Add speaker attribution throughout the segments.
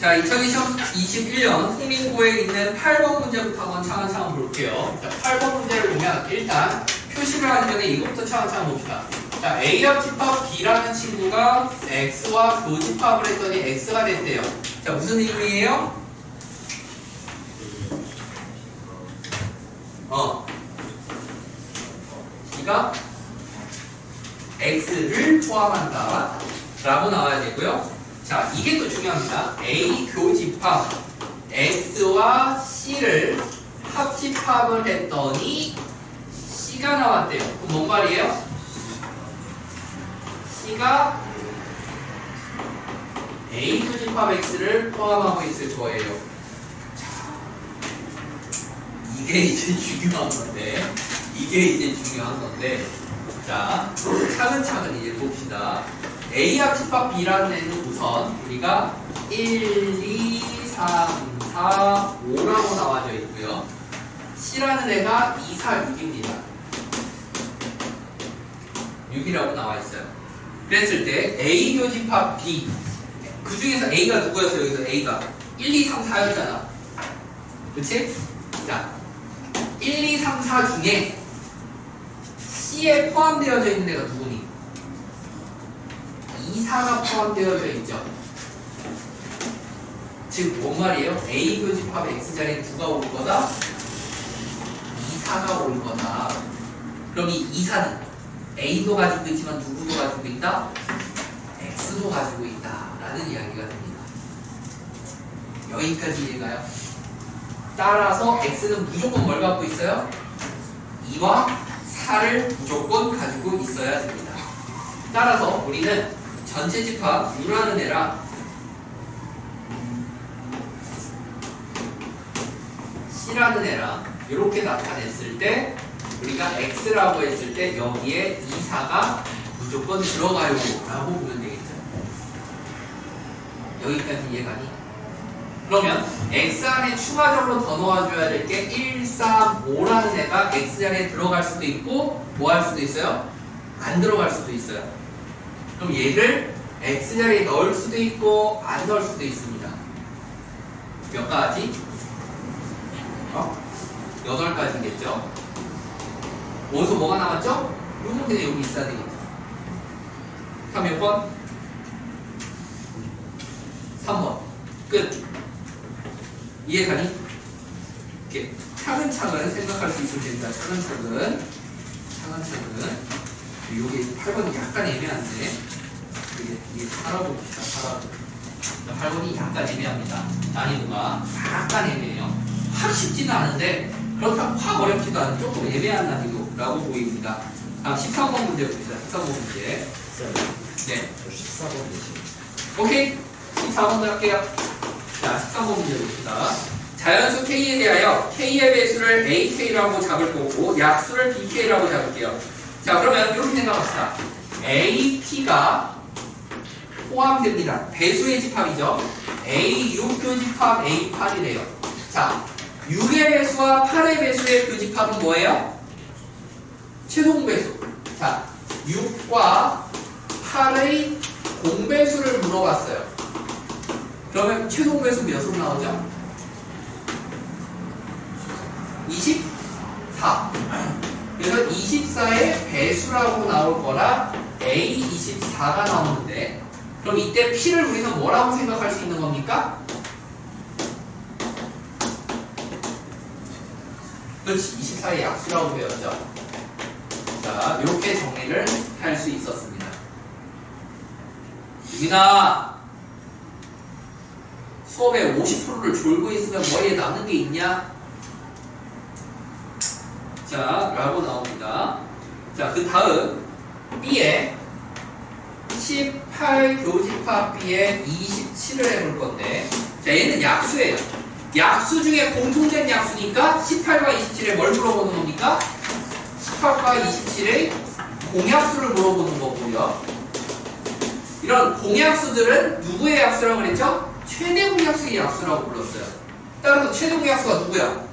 Speaker 1: 자, 2021년 국민고에 있는 8번 문제부터 한번 차근차근 볼게요. 자, 8번 문제를 보면 일단 표시를 하기 전에 이것부터 차근차근 봅시다. 자, A와 집합 B라는 친구가 X와 교집합을 했더니 X가 됐대요. 자, 무슨 의미예요? B가 X를 포함한다 라고 나와야 되고요. 자, 이게 또 중요합니다. A 교집합 X와 C를 합집합을 했더니 C가 나왔대요. 그럼 뭔 말이에요? C가 A 교집합 X를 포함하고 있을 거예요. 자, 이게 이제 중요한 건데 자, 차근차근 이제 봅시다. A 합집합 B라는 애는 우선 우리가 1, 2, 3, 4, 5라고 나와져 있고요. C라는 애가 2, 4, 6입니다. 6이라고 나와 있어요. 그랬을 때 A 교집합 B, 그 중에서 A가 누구였어요? 여기서 A가 1, 2, 3, 4였잖아. 그치? 자, 1, 2, 3, 4 중에 C에 포함되어져 있는 애가 누구니? 2, 4가 포함되어져 있죠. 즉, 뭔 말이에요? A 교집합 X자리에 누가 올 거다? 2, 4가 올 거다. 그럼 이 2, 4는 A도 가지고 있지만 누구도 가지고 있다? X도 가지고 있다. 라는 이야기가 됩니다. 여기까지 이해가요? 따라서 X는 무조건 뭘 갖고 있어요? 2와 4를 무조건 가지고 있어야 됩니다. 따라서 우리는 전체 집합 U라는 애랑 C라는 애랑 이렇게 나타냈을 때 우리가 X라고 했을 때 여기에 2, 4가 무조건 들어가요 라고 보면 되겠죠. 여기까지 이해가니? 그러면 X 안에 추가적으로 더 넣어줘야 될 게 1, 3, 5라는 애가 X 안에 들어갈 수도 있고 뭐 할 수도 있어요? 안 들어갈 수도 있어요. 그럼 얘를 X 자리에 넣을 수도 있고 안 넣을 수도 있습니다. 몇 가지? 8가지겠죠. 어디서 뭐가 나왔죠? 요 문제는 여기 있어야 되겠죠. 자, 몇 번? 3번. 끝. 이해가니? 이렇게 차근차근 생각할 수 있으면 됩니다. 차근차근. 요게 8번이 약간 애매한데. 이게 살아봅시다. 8번이 약간 애매합니다. 난이도가 약간 애매해요. 확 쉽지는 않은데, 그렇다고 확 어렵지도 않은 조금 애매한 난이도라고 보입니다. 다음 13번 문제 봅시다. 13번 문제. 네. 14번 오케이. 14번 할게요. 자, 13번 문제 봅시다. 자연수 K에 대하여 K의 배수를 AK라고 잡을 거고 약수를 BK라고 잡을게요. 자, 그러면 이렇게 생각합시다. AP가 포함됩니다. 배수의 집합이죠. A6 교집합 A8이래요. 자, 6의 배수와 8의 배수의 교집합은 뭐예요? 최소 공배수. 자, 6과 8의 공배수를 물어봤어요. 그러면 최소 공배수 몇으로 나오죠? 24. 그래서 24의 배수라고 나올 거라 A24가 나오는데, 그럼 이때 P를 우리는 뭐라고 생각할 수 있는 겁니까? 그렇지, 24의 약수라고 배웠죠. 자, 이렇게 정리를 할 수 있었습니다. 유빈아, 수업에 50%를 졸고 있으면 머리에 남는 게 있냐? 자, 라고 나옵니다. 자, 그 다음 B에 18 교집합 B에 27을 해볼 건데, 자, 얘는 약수예요. 약수 중에 공통된 약수니까 18과 27에 뭘 물어보는 겁니까? 18과 27의 공약수를 물어보는 거고요. 이런 공약수들은 누구의 약수라고 그랬죠? 최대 공약수의 약수라고 불렀어요. 따라서 최대 공약수가 누구야?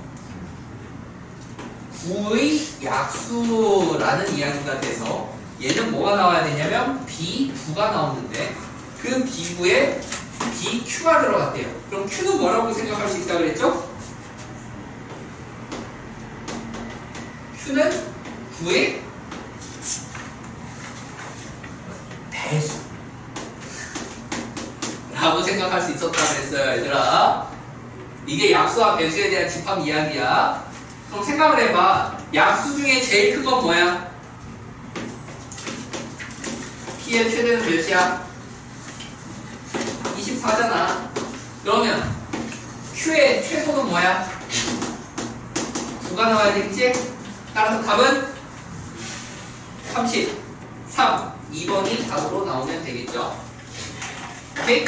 Speaker 1: 9의 약수라는 이야기가 돼서 얘는 뭐가 나와야 되냐면 B9가 나오는데 그 B9의 BQ가 들어갔대요. 그럼 Q는 뭐라고 생각할 수 있다고 그랬죠? Q는 9의 배수 라고 생각할 수 있었다고 그랬어요, 얘들아. 이게 약수와 배수에 대한 집합 이야기야. 그럼 생각을 해봐. 약수 중에 제일 큰 건 뭐야? P의 최대는 몇이야? 24잖아. 그러면 Q의 최소는 뭐야? 9가 나와야 되겠지? 따라서 답은 33. 2번이 답으로 나오면 되겠죠? 오케이?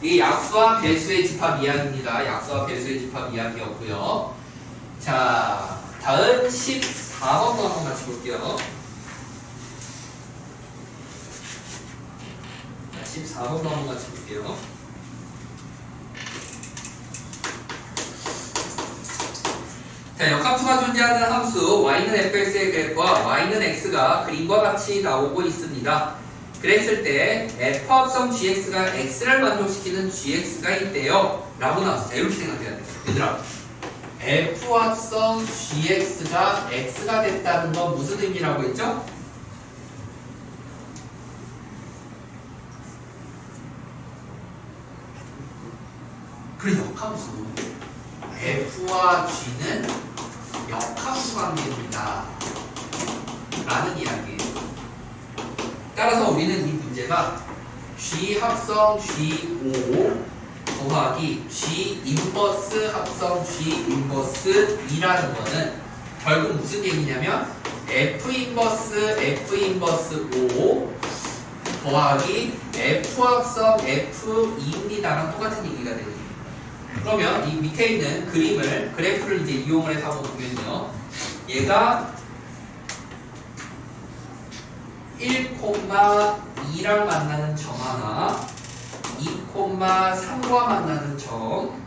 Speaker 1: 이게 약수와 배수의 집합 이야기입니다. 약수와 배수의 집합 이야기였고요. 자, 다음 14번도 한번 같이 볼게요. 14번도 한번 같이 볼게요. 자, 역함수가 존재하는 함수 y는 fx의 그래프와 y는 x가 그림과 같이 나오고 있습니다. 그랬을 때 f 합성 gx가 x를 만족시키는 gx가 있대요 라고 나왔어요. 이렇게 생각해야 돼요. 얘들아, f 합성 gx가 x가 됐다는 건 무슨 의미라고 했죠? 그 역함수 f와 g는 역함수 관계입니다 라는 이야기예요. 따라서 우리는 이 문제가 G 합성 G5 더하기 G 인버스 합성 G 인버스 2라는 거는 결국 무슨 얘기냐면 F 인버스 5 더하기 F 합성 F2입니다랑 똑같은 얘기가 되거든요. 그러면 이 밑에 있는 그림을, 그래프를 이제 이용을 해서 한번 보면요. 얘가 1,2랑 만나는 점 하나, 2,3과 만나는 점,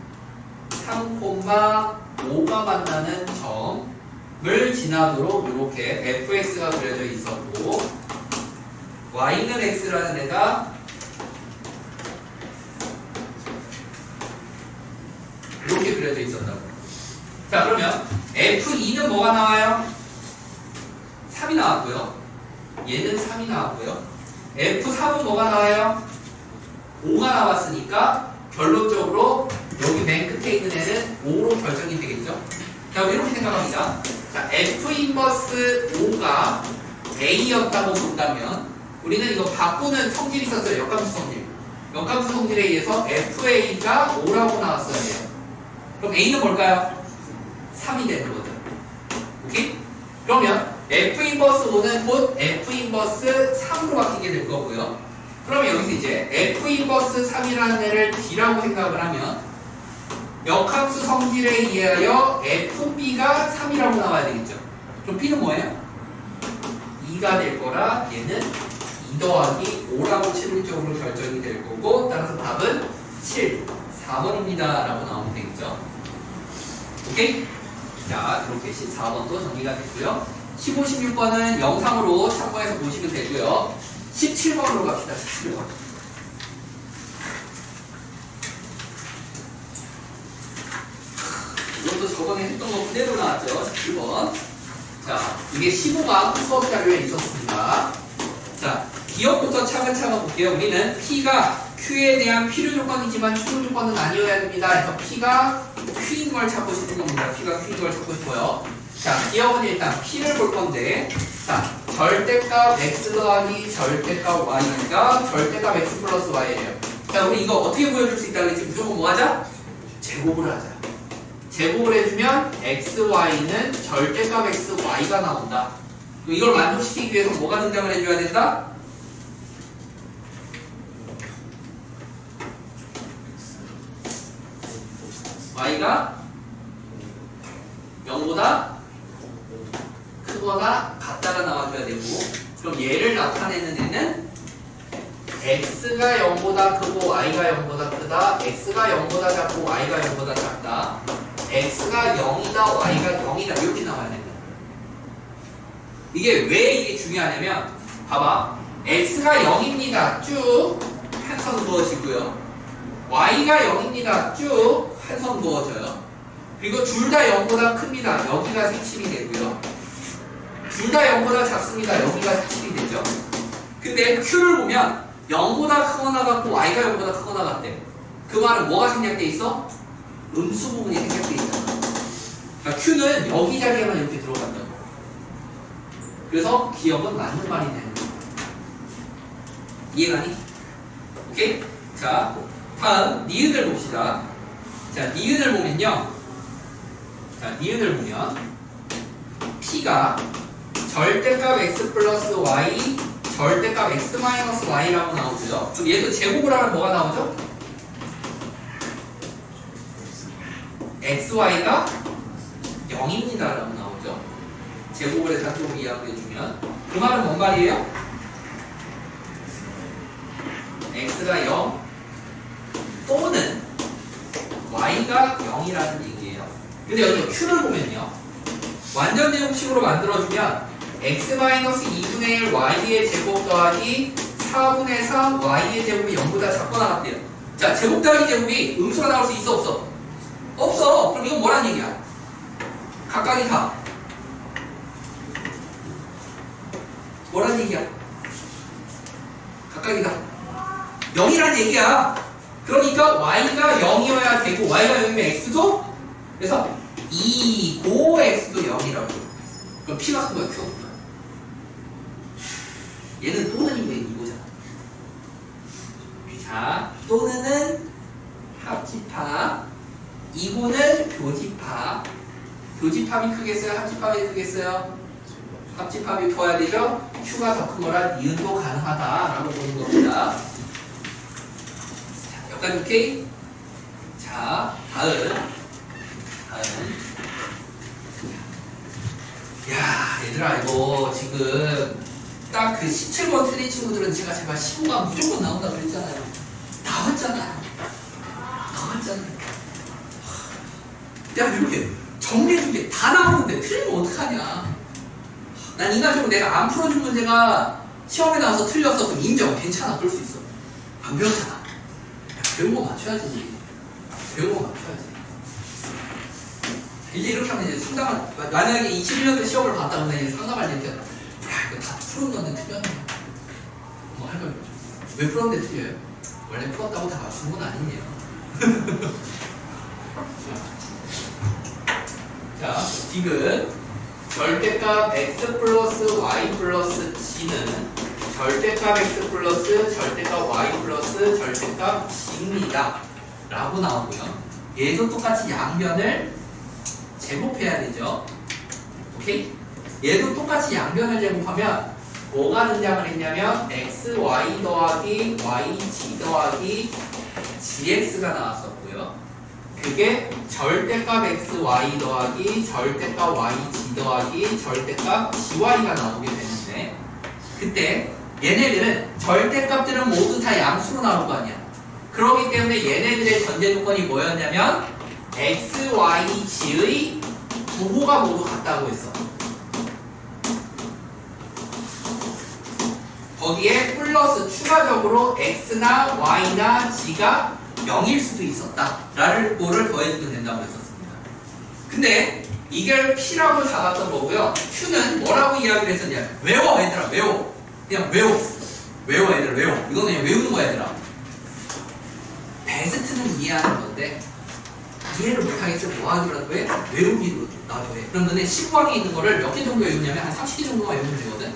Speaker 1: 3,5가 만나는 점을 지나도록 이렇게 fx가 그려져 있었고, y는 x라는 애가 이렇게 그려져 있었다고. 자, 그러면 f2는 뭐가 나와요? 3이 나왔고요. 얘는 3이 나왔고요. F3은 뭐가 나와요? 5가 나왔으니까 결론적으로 여기 맨 끝에 있는 애는 5로 결정이 되겠죠? 자, 이렇게 생각합니다. 자, F 인버스 5가 A였다고 본다면 우리는 이거 바꾸는 성질이 있었어요. 역함수 성질. 역함수 성질에 의해서 FA가 5라고 나왔어야 돼요. 그럼 A는 뭘까요? 3이 되는 거죠. 오케이? 그러면 F 인버스 5는 곧 F 인버스 3으로 바뀌게 될 거고요. 그러면 여기서 이제 F 인버스 3이라는 애를 D라고 생각을 하면 역함수 성질에 의하여 FB가 3이라고 나와야 되겠죠. 그럼 B는 뭐예요? 2가 될 거라 얘는 2 더하기 5라고 실질적으로 결정이 될 거고, 따라서 답은 7, 4번입니다 라고 나오면 되겠죠. 오케이? 자, 이렇게 14번도 정리가 됐고요. 15, 16번은 영상으로 참고해서 보시면 되고요. 17번으로 갑시다. 17번. 이것도 저번에 했던 거 그대로 나왔죠. 17번. 자, 이게 15강 수업 자료에 있었습니다. 자, 기억부터 차근차근 볼게요. 우리는 P가 Q에 대한 필요 조건이지만 추론 조건은 아니어야 됩니다. 그래서 P가 Q인 걸 찾고 싶은 겁니다. P가 Q인 걸 찾고 싶어요. 자, 기억은 일단 P를 볼 건데, 자, 절대값 X 더하기 절대값 Y가 절대값 X 플러스 Y예요. 자, 우리 이거 어떻게 보여줄 수 있다 그랬지? 무조건 뭐 하자? 제곱을 하자. 제곱을 해주면 X, Y는 절대값 X, Y가 나온다. 이걸 만족시키기 위해서 뭐가 등장을 해줘야 된다? Y가 0보다 크거나 같다가 나와줘야 되고, 그럼 얘를 나타내는 애는 X가 0보다 크고 Y가 0보다 크다, X가 0보다 작고 Y가 0보다 작다, X가 0이다 Y가 0이다 이렇게 나와야 된다. 이게 왜 이게 중요하냐면, 봐봐, X가 0입니다 쭉 한 선 그어지고요. y가 0입니다. 쭉 한 선 그어져요. 그리고 둘 다 0보다 큽니다. 여기가 색칠이 되고요. 둘 다 0보다 작습니다. 여기가 색칠이 되죠. 근데 Q를 보면 0보다 크거나 같고 y가 0보다 크거나 같대. 그 말은 뭐가 생략돼 있어? 음수 부분이 생략돼 있잖아. 그러니까 Q는 여기 자리에만 이렇게 들어간다고. 그래서 기억은 맞는 말이 되는 거야. 이해가니? 오케이? 자, 다음 니은을 봅시다. 자, 니은을 보면요. 자, 니은을 보면 P가 절대값 x 플러스 y, 절대값 x 마이너스 y라고 나오고요. 그럼 얘도 제곱을 하면 뭐가 나오죠? xy가 0입니다 라고 나오죠. 제곱을 해서 한쪽으로 이야기해주면 그 말은 뭔 말이에요? x가 0 또는 y가 0이라는 얘기예요. 근데 여기 q를 보면요. 완전 제곱식으로 만들어주면 x-2분의 1 y의 제곱 더하기 4분의 3 y의 제곱이 0보다 작거나 같대요. 자, 제곱 더하기 제곱이 음수가 나올 수 있어 없어? 없어. 그럼 이건 뭐란 얘기야? 각각이 다 뭐란 얘기야? 각각이 다 0이란 얘기야. 그러니까 y가 0이어야 되고 y가 0이면 x도 그래서 2고 x도 0이라고. 그럼 p가 큰 거야, q가 큰 거야. 얘는 또는이고 얘는 이거잖아. 자, 또는은 합집합, 이고는 교집합. 교집합이 크겠어요? 합집합이 크겠어요? 합집합이 커야 되죠? q가 더 큰 거라 니은도 가능하다라고 보는 겁니다. 자, 여기까지 오케이? 자, 다음. 야, 얘들아, 이거 지금 딱 그 17번 틀린 친구들은 제가 제발 15가 무조건 나온다 그랬잖아요. 나왔잖아요. 내가 이렇게 정리해준 게 다 나오는데 틀리면 어떡하냐. 난 인간적으로 내가 안 풀어준 문제가 시험에 나와서 틀렸어. 그럼 인정. 괜찮아. 그럴 수 있어. 안 배웠잖아. 야, 배운 거 맞춰야지. 이제 이렇게 하면 이제 상담을, 만약에 21년도에 시험을 봤다 그러면 이제 상담할 때 야, 이거 다 풀었는데 틀렸네. 뭐 할 거예요. 왜 풀었는데 틀려요? 원래 풀었다고 다 맞추는 건 아니에요. 자, 디귿. 절대값 x 플러스 y 플러스 g는 절대값 x 플러스 절대값 y 플러스 절대값 g입니다. 라고 나오고요. 얘도 똑같이 양변을 제곱해야 되죠. 오케이? 얘도 똑같이 양변을 제곱하면 뭐가 등장을 했냐면 x, y 더하기 y, g 더하기 gx가 나왔었고요. 그게 절대값 x, y 더하기 절대값 y, g 더하기 절대값 gy가 나오게 되는데 그때 얘네들은 절대값들은 모두 다 양수로 나올 거 아니야. 그렇기 때문에 얘네들의 전제 조건이 뭐였냐면 x, y, g의 부호가 모두 같다고 했어. 거기에 플러스 추가적으로 x나 y나 g가 0일 수도 있었다 라는 거를 더해주면 된다고 했었습니다. 근데 이걸 p라고 잡았던 거고요. q는 뭐라고 이야기를 했었냐. 외워 얘들아, 외워. 그냥 외워 얘들아, 외워. 이거는 그냥 외우는 거야 얘들아. 베스트는 이해하는 건데 이해를 못하겠어. 뭐 하더라도 해? 외우기로 나도 해. 그럼 너네 19항에 있는 거를 몇 개 정도 외우냐면 한 30개 정도만 외우면 되거든.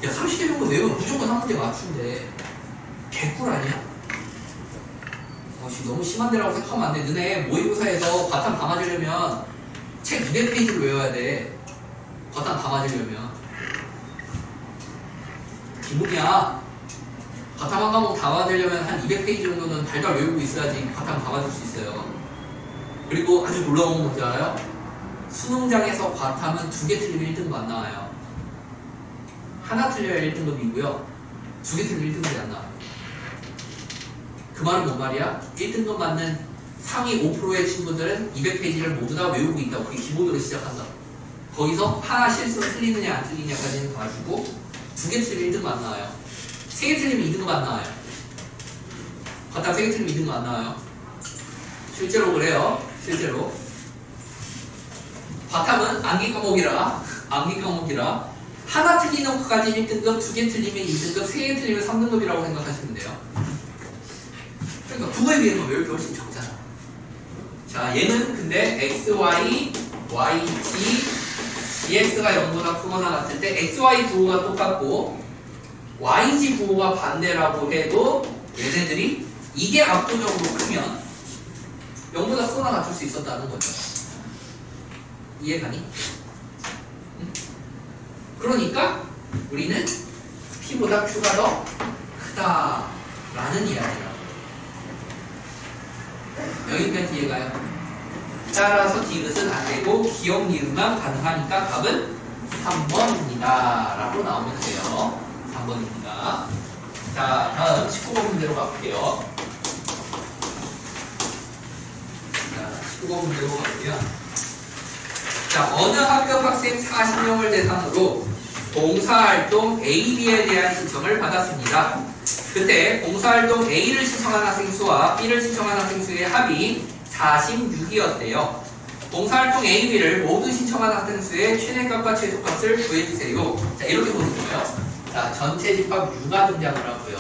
Speaker 1: 야, 30개 정도 외우면 무조건 한 문제 맞춘대. 개꿀 아니야? 너무 심한 데라고 생각하면 안 돼. 너네 모의고사에서 과탐 다 맞으려면 책 200페이지를 외워야 돼. 과탐 다 맞으려면. 기본이야. 과탐 한 과목 다 맞으려면 한 200페이지 정도는 달달 외우고 있어야지 과탐 다 맞을 수 있어요. 그리고 아주 놀라운 건 뭔지 알아요? 수능장에서 과탐은 2개 틀리면 1등급 안 나와요. 하나 틀려야 1등급이고요. 2개 틀리면 1등급이 안 나와요. 그 말은 뭔 말이야? 1등급 맞는 상위 5%의 친구들은 200페이지를 모두 다 외우고 있다고. 그게 기본으로 시작한다. 거기서 하나 실수 틀리느냐 안 틀리냐까지는 봐주고 2개 틀리면 1등급 안 나와요. 3개 틀리면 2등급 안 나와요. 바탕 3개 틀리면 이등분 안 나와요. 실제로 그래요. 실제로. 바탕은 암기 과목이라 하나 틀리는 것까지 1등급, 2개 틀리면 2등급, 3개 틀리면 3등급이라고 생각하시면 돼요. 그러니까 국어에 비해서 외울 게 훨씬 적잖아. 자, 얘는 근데 x, y, y, g, dx가 0보다 크거나 같을 때 x, y 부호가 똑같고 y, g 부호가 반대라고 해도 얘네들이 이게 압도적으로 크면 0보다 크거나 같을 수 있었다는 거죠. 이해가니? 응? 그러니까 우리는 P보다 Q가 더 크다라는 이야기라고. 여기까지 이해가요? 따라서 디귿은 안 되고 기억 니은만 가능하니까 답은 3번입니다. 라고 나오면 돼요. 3번입니다. 자, 다음 19번 문제로 가볼게요. 자, 19번 문제로 가보면 자, 어느 학급 학생 40명을 대상으로 봉사활동 A, B에 대한 신청을 받았습니다. 그때 봉사활동 A를 신청한 학생 수와 B를 신청한 학생 수의 합이 46이었대요. 봉사활동 A, B를 모두 신청한 학생 수의 최대값과 최소값을 구해주세요. 자, 이렇게 보는 거예요. 자, 전체 집합 U가 등장을 하고요.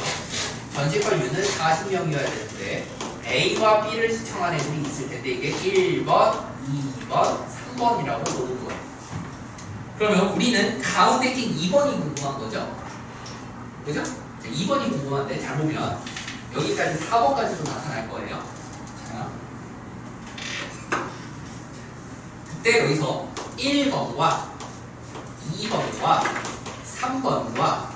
Speaker 1: 전체 집합 U는 40명이어야 되는데 A와 B를 신청한 애들이 있을 텐데 이게 1번, 2번, 3번이라고 보는 거예요. 그러면 우리는 가운데 낀 2번이 궁금한 거죠. 그죠? 자, 2번이 궁금한데 잘 보면 여기까지 4번까지도 나타날 거예요. 자, 그때 여기서 1번과 2번과 3번과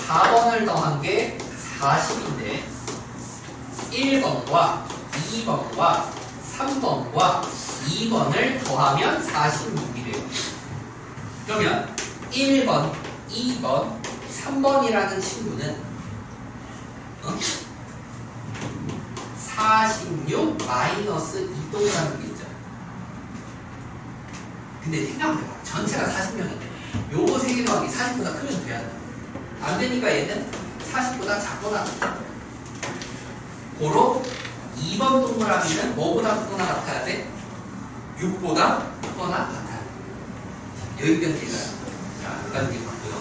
Speaker 1: 4번을 더한 게 40인데 1번과 2번과 3번과 2번을 더하면 46이래요. 그러면 1번, 2번, 3번이라는 친구는 46 마이너스 2동이라는 게 있잖아. 근데 생각해봐. 전체가 40명인데 요거 3개 더하기 40보다 크면 돼야 돼. 안 되니까 얘는 40보다 작거나 같아. 고로 2번 동그라미는 뭐보다 크거나 같아야 돼? 6보다 크거나 같아야 돼. 여기까지 얘가요. 자, 여기까지 봤고요.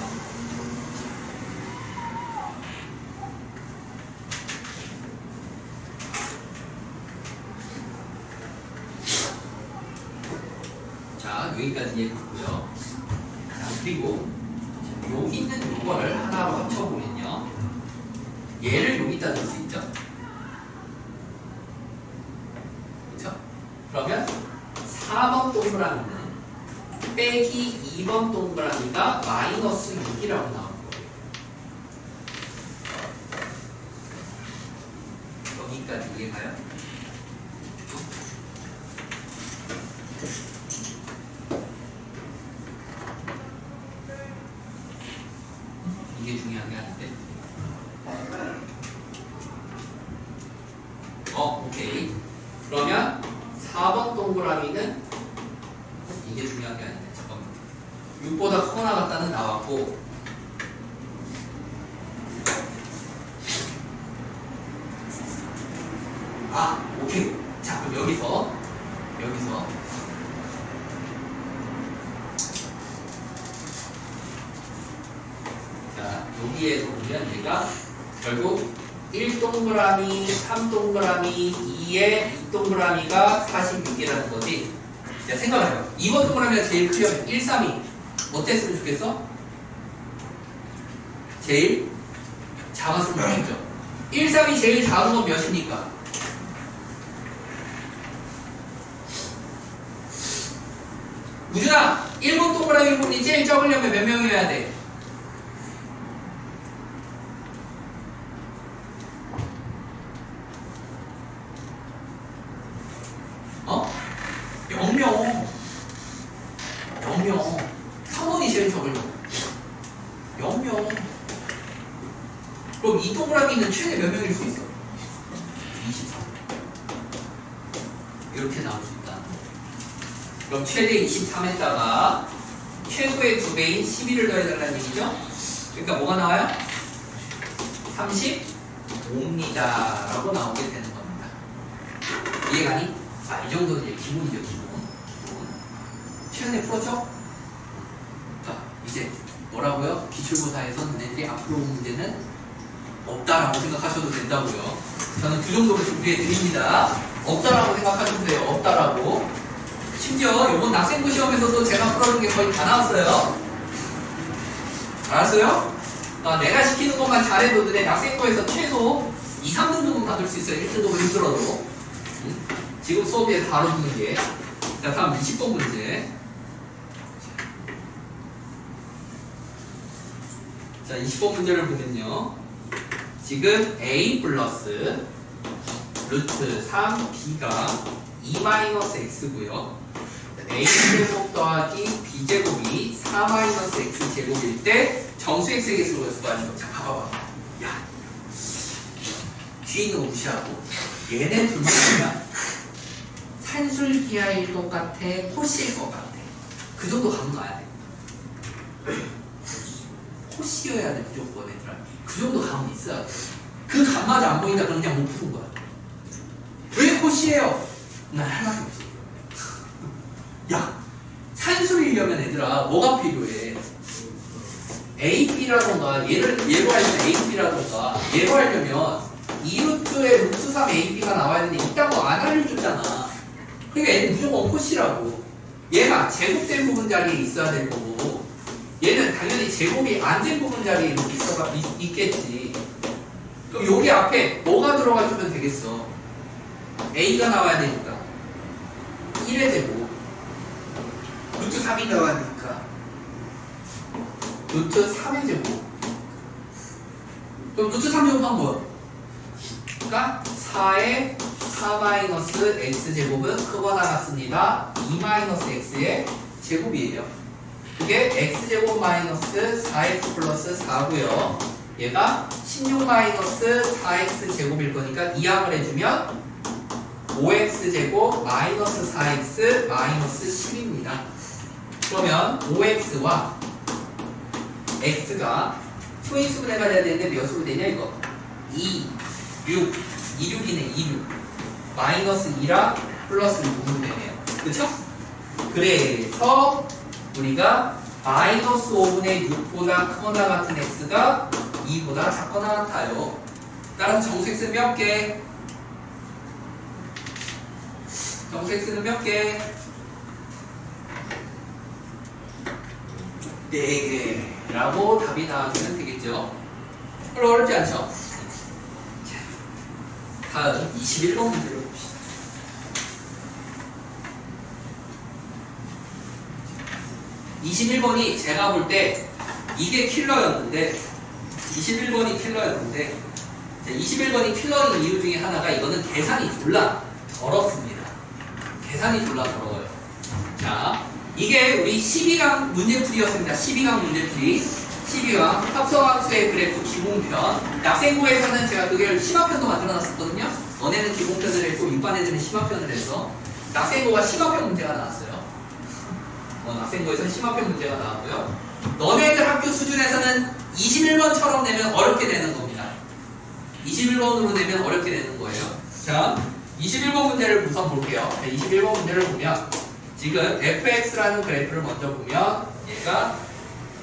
Speaker 1: 자, 여기까지 이해했고요. 자, 그리고 여기 있는 요거를 하나로 합쳐보면요. 얘를 여기다 넣을 수 있죠. 그렇죠? 그러면 4번 동그라미는 빼기 2번 동그라미가 마이너스 6이라고 나올 거예요. 여기까지 이해가요? 이게 중요한 게 아닌데. 오케이. 그러면 4번 동그라미는 이게 중요한 게 아닌데. 잠깐만. 6보다 크거나 같다는 나왔고, 오케이. 자, 그럼 여기서 자, 여기에서 보면 얘가 결국 1동그라미, 3동그라미, 2에 2동그라미가 46이라는 거지. 자, 생각해요. 2번 동그라미가 제일 크려면 1, 3이 어땠으면 좋겠어? 제일 작았으면 좋겠죠. 1, 3이 제일 작은 건 몇입니까? 우준아, 1번 동그라미 분이 제일 적으려면 몇 명이어야 돼? 어? 0명. 3번이 제일 적으려고. 0명. 그럼 이 동그라미는 최대 몇 명일 수 있어? 24. 이렇게 나올 수 있다. 그럼 최대 23에다가 최소의 2배인 12를 더해달라는 얘기죠? 그러니까 뭐가 나와요? 30 옵니다 라고 나오게 되는 겁니다. 이해가니? 자, 이 정도는 이제 기본이죠. 기본. 최근에 풀었죠? 자, 이제 뭐라고요? 기출고사에서 너네들이 앞으로 온 문제는 없다라고 생각하셔도 된다고요. 저는 그 정도로 준비해 드립니다. 없다라고 생각하시면 돼요. 없다라고. 심지어 이번 낙생부 시험에서도 제가 풀어준 게 거의 다 나왔어요. 알았어요? 내가 시키는 것만 잘해도 내 낙생부에서 최소 2, 3등 정도 받을 수 있어요. 1등도 힘들어도. 지금 수업에 다뤄주는 게. 자, 다음 20번 문제. 자, 20번 문제를 보면요. 지금 a 플러스 루트 3b가 2-x고요. a제곱 더하기 b제곱이 4-x제곱일 때 정수 x의 개수로 구하는 거. 자, 봐봐. 야, 뒤에 있는 거 무시하고 얘네 둘 중이면 산술 기하일 것 같아, 코시일 것 같아. 그 정도 감 가야 돼. 코시여야 돼, 무조건 얘들아. 그 정도 감은 있어야 돼. 그 감마저 안 보인다 그러면 그냥 못 푸는 거야. 왜 코시예요? 난 할 말이 없어. 야, 산술이려면 얘들아 뭐가 필요해? AP라던가 얘로 하려면 AP라던가 얘로 하려면 2루트에 루트 3 AP가 나와야 되는데 이딴 거 안 알려줬잖아. 그러니까 얘는 무조건 코시라고. 얘가 제곱된 부분 자리에 있어야 될 거고 얘는 당연히 제곱이 안 된 부분 자리에 있겠지. 그럼 여기 앞에 뭐가 들어가주면 되겠어? A가 나와야 되니까 1의 제곱 루트 3이 나와야 되니까 루트 3의 제곱. 그럼 루트 3 제곱한 뭐야? 그러니까 4의 4-x제곱은 크거나 같습니다. 2-x의 제곱이에요. 그게 x제곱 마이너스 4x 플러스 4고요. 얘가 16-4x제곱일 거니까 이항을 해주면 5x제곱 마이너스 4x 마이너스 10입니다. 그러면 5x와 x가 초인수분해 가져야 되는데 몇 수로 되냐 이거? 2, 6, 26이네 26 마이너스 2랑 플러스 6으로 되네요. 그쵸? 그래서 우리가 마이너스 5분의 6보다 크거나 같은 x가 2보다 작거나 같아요. 다른 정수 x는 몇 개? 정수 x는 몇 개? 4개라고 답이 나와주면 되겠죠. 별로 어렵지 않죠? 다음 21번 문제를 봅시다. 21번이 제가 볼 때 이게 킬러였는데 21번이 킬러였는데 21번이 킬러인 이유 중에 하나가 이거는 계산이 졸라 더럽습니다. 계산이 졸라 더러워요. 자, 이게 우리 12강 문제풀이였습니다. 12강 문제풀이 12강 합성함수의 그래프 기본편. 낙생부에서는 제가 그걸 심화편도 만들어놨었거든요. 너네는 기본편을 했고 6반 애들은 심화편을 해서 낙생부가 심화편 문제가 나왔어요. 낙생부에서는 심화편 문제가 나왔고요. 너네들 학교 수준에서는 21번처럼 내면 어렵게 되는 겁니다. 21번으로 내면 어렵게 되는 거예요. 자, 21번 문제를 우선 볼게요. 21번 문제를 보면 지금 fx라는 그래프를 먼저 보면 얘가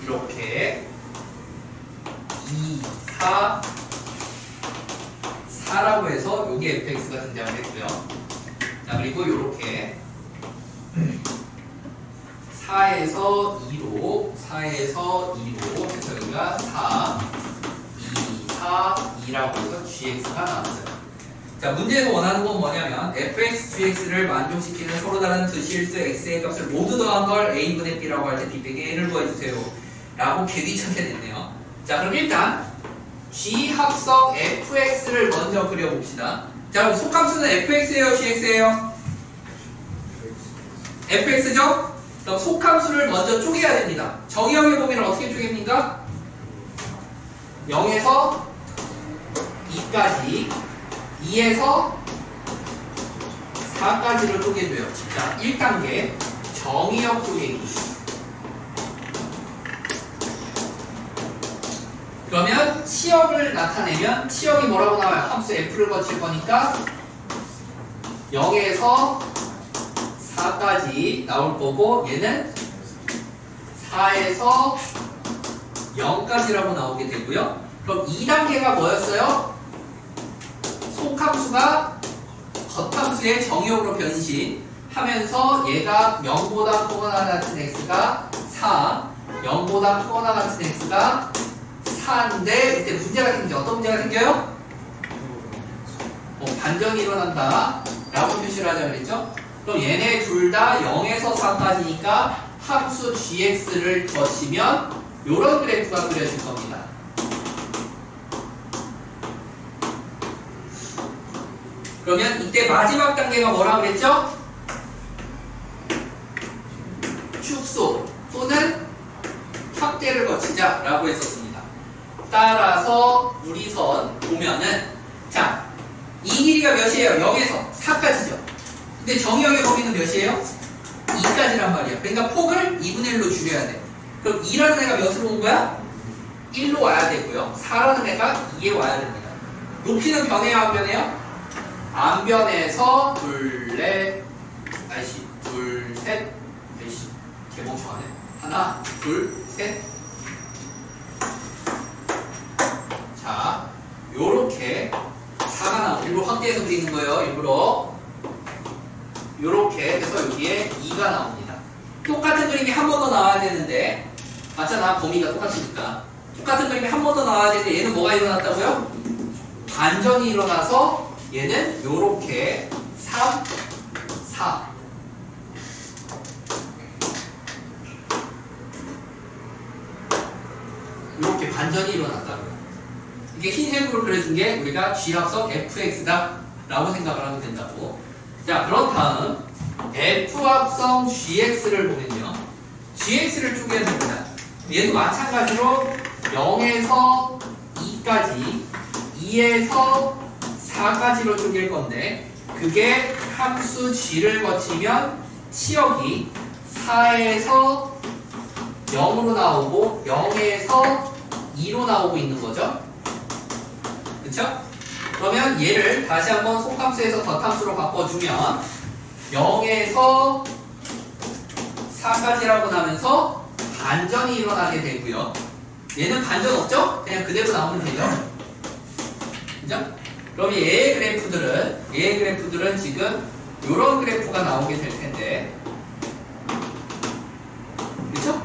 Speaker 1: 이렇게 2, 4, 4라고 해서 여기 fx가 등장했고요. 자, 그리고 이렇게 4에서 2로 해서 여기가 4, 2, 4, 2라고 해서 gx가 나왔어요. 자, 문제에서 원하는 건 뭐냐면 fx, gx를 만족시키는 서로 다른 두 실수 x의 값을 모두 더한 걸 a분의 b라고 할 때 b 빼기 a를 구해주세요 라고 개귀찮게 냈네요. 자, 그럼 일단 g 합성 fx를 먼저 그려봅시다. 자, 그럼 속함수는 fx예요, gx예요? fx죠? 그럼 속함수를 먼저 쪼개야 됩니다. 정의역에 보면 어떻게 쪼갭니까? 0에서 2까지 2에서 4까지를 쪼개줘요. 자, 1단계 정의역 쪼개기. 그러면 치역을 나타내면 치역이 뭐라고 나와요? 함수 f를 거칠 거니까 0에서 4까지 나올 거고 얘는 4에서 0까지라고 나오게 되고요. 그럼 2단계가 뭐였어요? 속함수가 겉함수의 정의역으로 변신하면서 얘가 0보다 크거나 같은 x가 4, 0보다 크거나 같은 x가 4인데 이때 문제가 생기죠. 어떤 문제가 생겨요? 반전이 일어난다 라고 표시를 하자 그랬죠. 그럼 얘네 둘 다 0에서 4까지니까 함수 gx를 거치면 이런 그래프가 그려질 겁니다. 그러면 이때 마지막 단계가 뭐라고 그랬죠? 축소 또는 확대를 거치자 라고 했었습니다. 따라서 우리 선 보면은 자, 이 길이가 몇이에요? 0에서 4까지죠. 근데 정의역의 범위는 몇이에요? 2까지란 말이야. 그러니까 폭을 2분의 1로 줄여야 돼. 그럼 2라는 애가 몇으로 온 거야? 1로 와야 되고요. 4라는 애가 2에 와야 됩니다. 높이는 변해요? 안 변해요? 안 변해서 둘, 셋, 개멍청하네. 하나, 둘, 셋. 자, 요렇게 4가 나오고 일부러 확대해서 그리는 거예요. 일부러 요렇게 해서 여기에 2가 나옵니다. 똑같은 그림이 한 번 더 나와야 되는데 맞잖아. 범위가 똑같으니까 똑같은 그림이 한 번 더 나와야 되는데 얘는 뭐가 일어났다고요? 반전이 일어나서 얘는 요렇게 3, 4 이렇게 반전이 일어났다고요. 이게 흰색으로 그려준 게 우리가 G합성 fx다 라고 생각을 하면 된다고. 자, 그런 다음 f합성 gx를 보면요. gx를 쪼개야 됩니다. 얘도 마찬가지로 0에서 2까지 2에서 4까지로 쪼갤 건데 그게 함수 g를 거치면 치역이 4에서 0으로 나오고 0에서 2로 나오고 있는 거죠. 그쵸? 그러면 얘를 다시 한번 속함수에서 덧함수로 바꿔주면 0에서 4까지라고 나면서 반전이 일어나게 되고요. 얘는 반전 없죠? 그냥 그대로 나오면 되죠. 그죠? 그럼 얘의 그래프들은 지금 이런 그래프가 나오게 될 텐데 그쵸?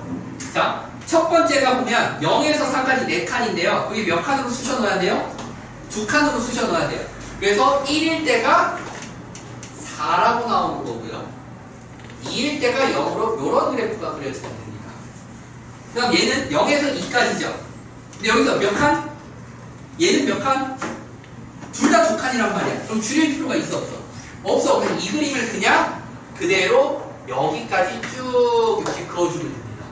Speaker 1: 자, 첫 번째가 보면 0에서 4까지 4칸인데요. 여기 몇 칸으로 쑤셔 넣어야 돼요? 2칸으로 쑤셔 넣어야 돼요. 그래서 1일 때가 4라고 나오는 거고요. 2일 때가 0으로 이런 그래프가 그려지면 됩니다. 그럼 얘는 0에서 2까지죠. 근데 여기서 몇 칸? 얘는 몇 칸? 둘 다 2칸이란 말이야. 그럼 줄일 필요가 있어 없어? 없어. 그냥 이 그림을 그냥 그대로 여기까지 쭉 이렇게 그어주면 됩니다.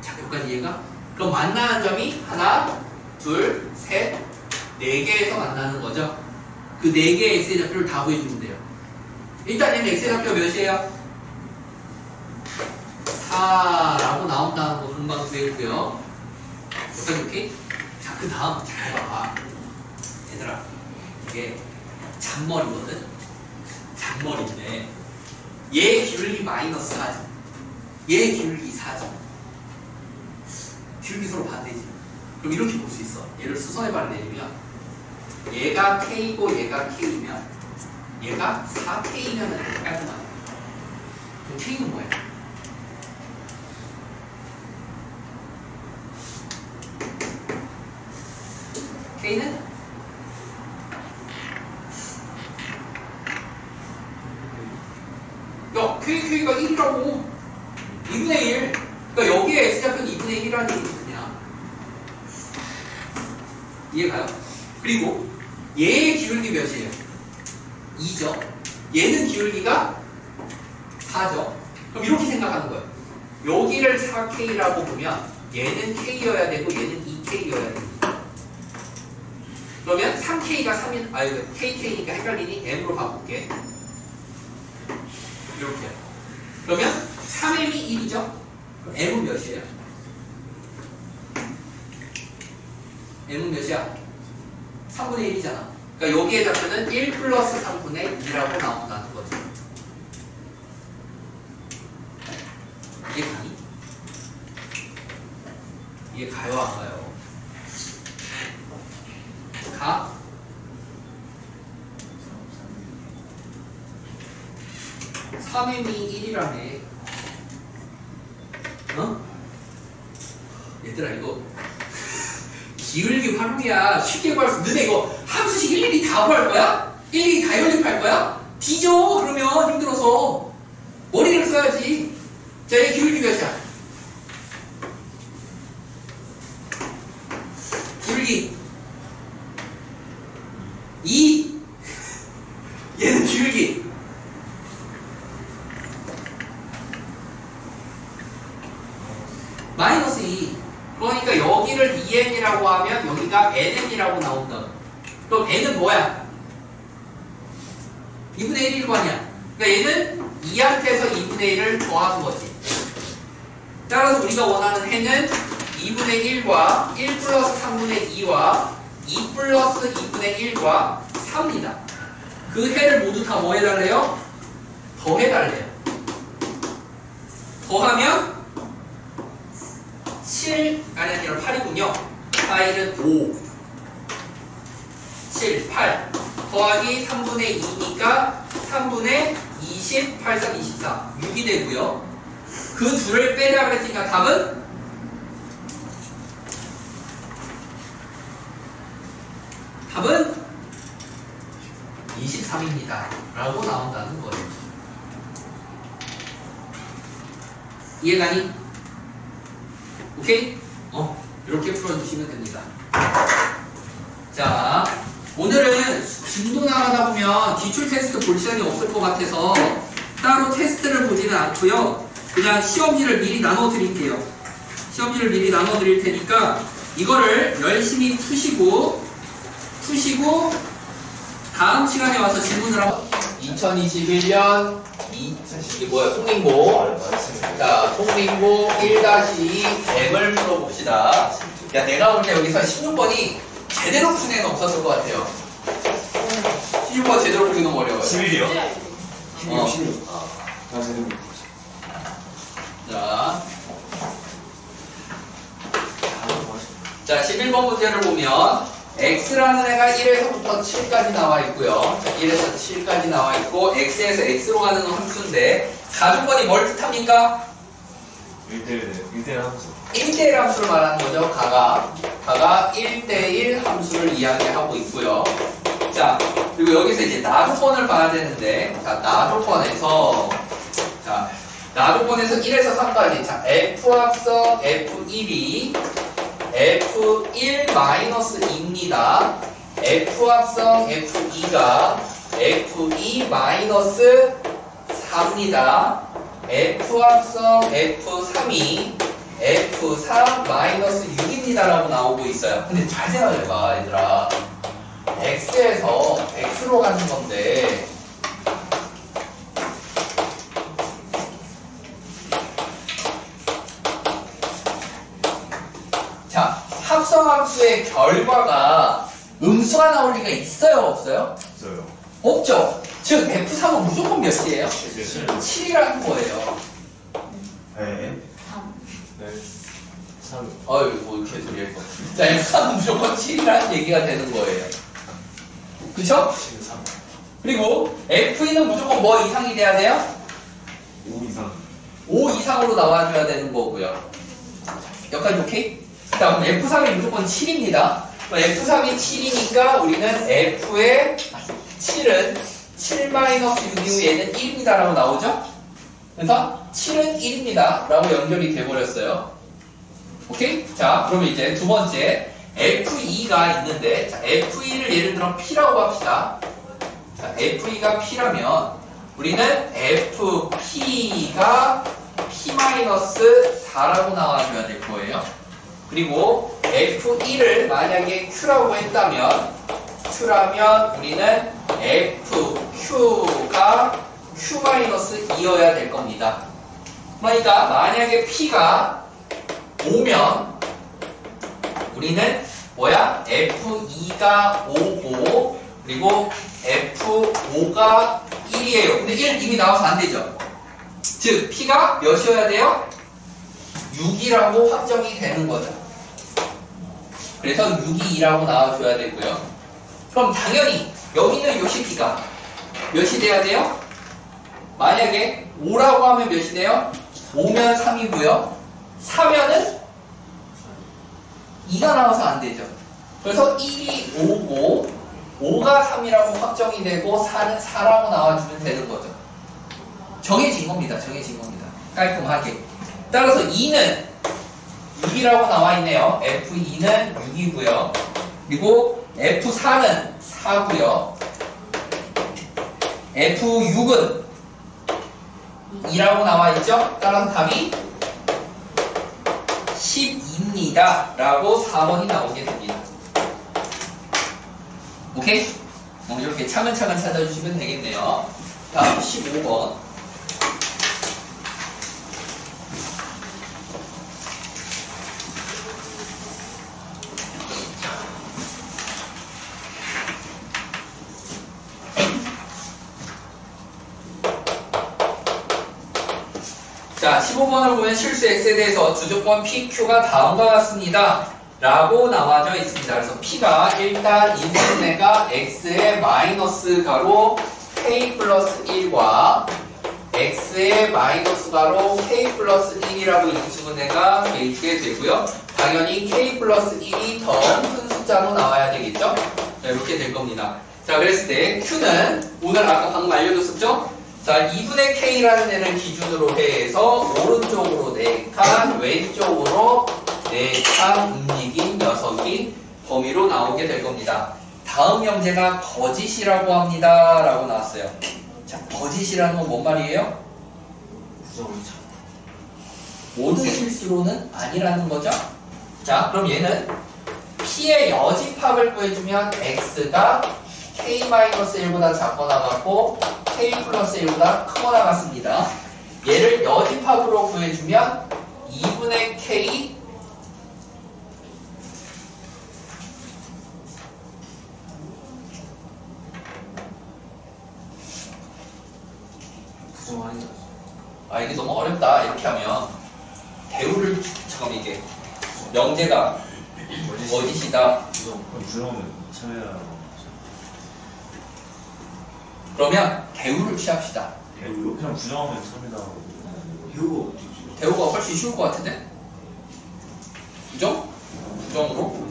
Speaker 1: 자, 여기까지 이해가? 그럼 만나는 점이 하나, 둘, 셋, 4개에서 만나는 거죠. 그 4개의 x의 좌표를 다 구해주면 돼요. 일단 얘는 x의 좌표가 몇이에요? 4라고 나온다는 거 금방 구했고요. 여기까지 오케이? 자, 그 다음 잘 봐. 얘들아, 이게 잔머리거든? 잔머리인데 얘 기울기 마이너스 4지. 얘 기울기 4지. 기울기 서로 반대지. 그럼 이렇게 볼 수 있어. 얘를 수선의 발을 내리면 얘가 K고 얘가 K이면 얘가 4K면 깔끔하네. 그럼 K는 뭐야? K는 야, K가 1이라고. 2분의 1. 그러니까 여기에 X좌표는 2분의 1이라는 얘기거든요. 이해가요? 그리고 얘의 기울기 몇이에요? 2죠. 얘는 기울기가 4죠. 그럼 이렇게 생각하는 거예요. 여기를 4K라고 보면 얘는 K여야 되고 얘는 2K여야 됩니다. 그러면 3K가 3인, KK니까 헷갈리니 M으로 바꿀게. 이렇게. 그러면 3M이 1이죠? 그럼 M은 몇이에요? m은 몇이야? 3분의 1이잖아. 그러니까 여기에 잡표는 1 플러스 3분의 2라고 나온다는 거지. 이게 가니? 이게 가요 안 가요? 가? 삼m이 1이라네. 어? 얘들아 이거 기울기 활용이야. 쉽게 구할 수. 너네 이거 함수식 일일이 다 구할 거야? 일일이 다 연립할 거야? 뒤져. 그러면 힘들어서 머리를 써야지. 자, 얘 기울기 몇이야? 기울기 2. 얘는 기울기 마이너스 2. 그러니까 여기를 2n이라고 하면 여기가 nn이라고 나온다. 그럼 n은 뭐야? 2분의 1일 거 아니야. 그러니까 얘는 2한테서 2분의 1을 더하는 거지. 따라서 우리가 원하는 해는 2분의 1과 1 플러스 3분의 2와 2 플러스 2분의 1과 3입니다. 그 해를 모두 다 뭐 해달래요? 더해달래요. 더하면 7, 아니라 8이군요. 8은 5, 7, 8 더하기 3분의 2니까 3분의 20, 8, 3, 24 6이 되고요. 그 둘을 빼자 그랬으니까 답은 23입니다 라고 나온다는 거예요. 이해가니? 오케이? 이렇게 풀어주시면 됩니다. 자, 오늘은 진도 나가다 보면 기출 테스트 볼 시간이 없을 것 같아서 따로 테스트를 보지는 않고요. 그냥 시험지를 미리 나눠 드릴게요. 시험지를 미리 나눠 드릴 테니까 이거를 열심히 푸시고 다음 시간에 와서 질문을 하고 2021년 이게 뭐야? 통링고. 자, 통링고 1-2 M을 풀어봅시다. 야, 내가 볼 때 여기서 16번이 제대로 푸는 애는 없었을 것 같아요. 16번 제대로 풀기 너무 어려워요.
Speaker 2: 11이요?
Speaker 3: 16. 다 제대로.
Speaker 1: 자, 11번 문제를 보면 x라는 애가 1에서부터 7까지 나와 있고요. 1에서 7까지 나와 있고 x에서 x로 가는 함수인데 가중번이 뭘 뜻합니까?
Speaker 3: 1대1 함수.
Speaker 1: 1대1 함수를 말하는 거죠. 가가 1대1 함수를 이야기하고 있고요. 자, 그리고 여기서 이제 나도번을 봐야 되는데, 자, 나도번에서 1에서 3까지. 자, f 합성 f1이 f1-2입니다. f 합성 f2가 f2-4입니다. f 합성 f3이 f3-6입니다 라고 나오고 있어요. 근데 잘 생각해봐 얘들아. x에서 x로 가는 건데 자, 합성함수의 결과가 음수가 나올 리가 있어요 없어요?
Speaker 3: 없어요.
Speaker 1: 없죠. 즉 f3은 무조건 몇이에요?
Speaker 3: 7.
Speaker 1: 7이라는 거예요.
Speaker 3: 네. 3.
Speaker 1: 어이 뭐 이렇게 소리 할거. 자, f3은 무조건 7이라는 얘기가 되는 거예요. 그쵸?
Speaker 3: 13.
Speaker 1: 그리고 F2는 무조건 뭐 이상이 돼야 돼요?
Speaker 3: 5 이상.
Speaker 1: 5 이상으로 나와줘야 되는 거고요. 여기까지 오케이? 자, 그럼 F3이 무조건 7입니다. F3이 7이니까 우리는 F의 7은 7-6이고 얘는 1입니다 라고 나오죠? 그래서 7은 1입니다 라고 연결이 돼버렸어요. 오케이? 자, 그러면 이제 두 번째 F2가 있는데, 자, F2를 예를 들어 P라고 합시다. 자, F2가 P라면 우리는 FP가 P-4라고 나와줘야 될 거예요. 그리고 F1을 만약에 Q라고 했다면 우리는 FQ가 Q-2여야 될 겁니다. 그러니까 만약에 P가 5면 우리는 뭐야? F2가 5고 그리고 F5가 1이에요. 근데 1 이미 나와서 안 되죠. 즉 P가 몇이어야 돼요? 6이라고 확정이 되는 거죠. 그래서 6이 2라고 나와줘야 되고요. 그럼 당연히 여기는 요시 P가 몇이 돼야 돼요? 만약에 5라고 하면 몇이 돼요? 5면 3이고요. 4면은 2가 나와서 안 되죠. 그래서 1이 5고 5가 3이라고 확정이 되고 4는 4라고 나와주면 되는 거죠. 정해진 겁니다. 정해진 겁니다. 깔끔하게. 따라서 2는 6이라고 나와 있네요. F2는 6이고요. 그리고 F4는 4고요. F6은 2라고 나와 있죠? 따라서 답이 10입니다. 라고 4번이 나오게 됩니다. 오케이? 이렇게 차근차근 찾아주시면 되겠네요. 다음 15번. 자, 15번을 보면 실수 X에 대해서 주조건 PQ가 다음과 같습니다. 라고 나와져 있습니다. 그래서 P가 일단 인수분해가 X의 마이너스 가로 K 플러스 1과 X의 마이너스 가로 K 플러스 1이라고 인수분해가 되어 있게 되고요. 당연히 K 플러스 1이 더 큰 숫자로 나와야 되겠죠? 자, 이렇게 될 겁니다. 자, 그랬을 때 Q는 오늘 아까 방금 알려줬었죠? 자, 2분의 K라는 애를 기준으로 해서 오른쪽으로 4칸, 왼쪽으로 4칸 움직인 녀석이 범위로 나오게 될 겁니다. 다음 형제가 거짓이라고 합니다. 라고 나왔어요. 자, 거짓이라는 건 뭔 말이에요? 모든 실수로는 아니라는 거죠. 자, 그럼 얘는 P의 여집합을 구해주면 X가 K-1보다 작거나 같고 K 플러스 1보다 크거나 같습니다. 얘를 여집합으로 구해주면 2분의 K 아, 이게 너무 어렵다. 이렇게 하면 대우를 잠깐 이게 명제가 거짓이다.
Speaker 3: 부정은 참여라.
Speaker 1: 그러면 대우를 취합시다.
Speaker 3: 대우 그냥 부정하면 참여다.
Speaker 1: 대우가 훨씬 쉬울 것 같은데? 부정? 부정으로?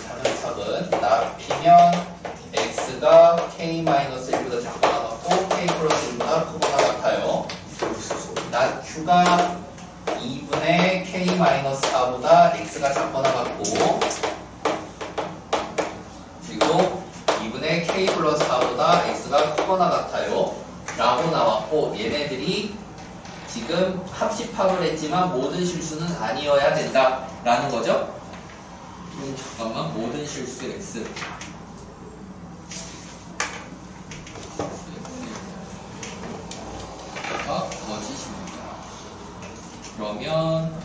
Speaker 1: 차근차근 낙피면 X가 K-1보다 작거나 같고 K 플러스 1보다 크거나 같아요. 낙Q가 2분의 K-4보다 X가 작거나 같고 그리고 2분의 K 플러스 4보다 X가 크거나 같아요. 라고 나왔고 얘네들이 지금 합집합을 했지만 모든 실수는 아니어야 된다. 라는 거죠. 잠깐만, 모든 실수 X. 거짓입니다. 그러면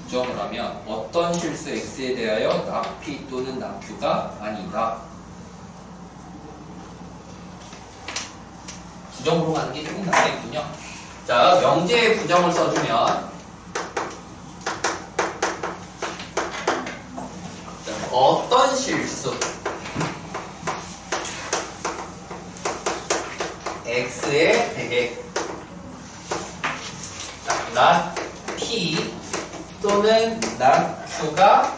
Speaker 1: 부정을 하면 어떤 실수 X에 대하여 낙P 또는 낙Q가 아니다. 부정으로 가는 게 조금 낫겠군요. 자, 명제에 부정을 써주면 자, 어떤 실수 X에 대해 낙 P 또는 낙 Q가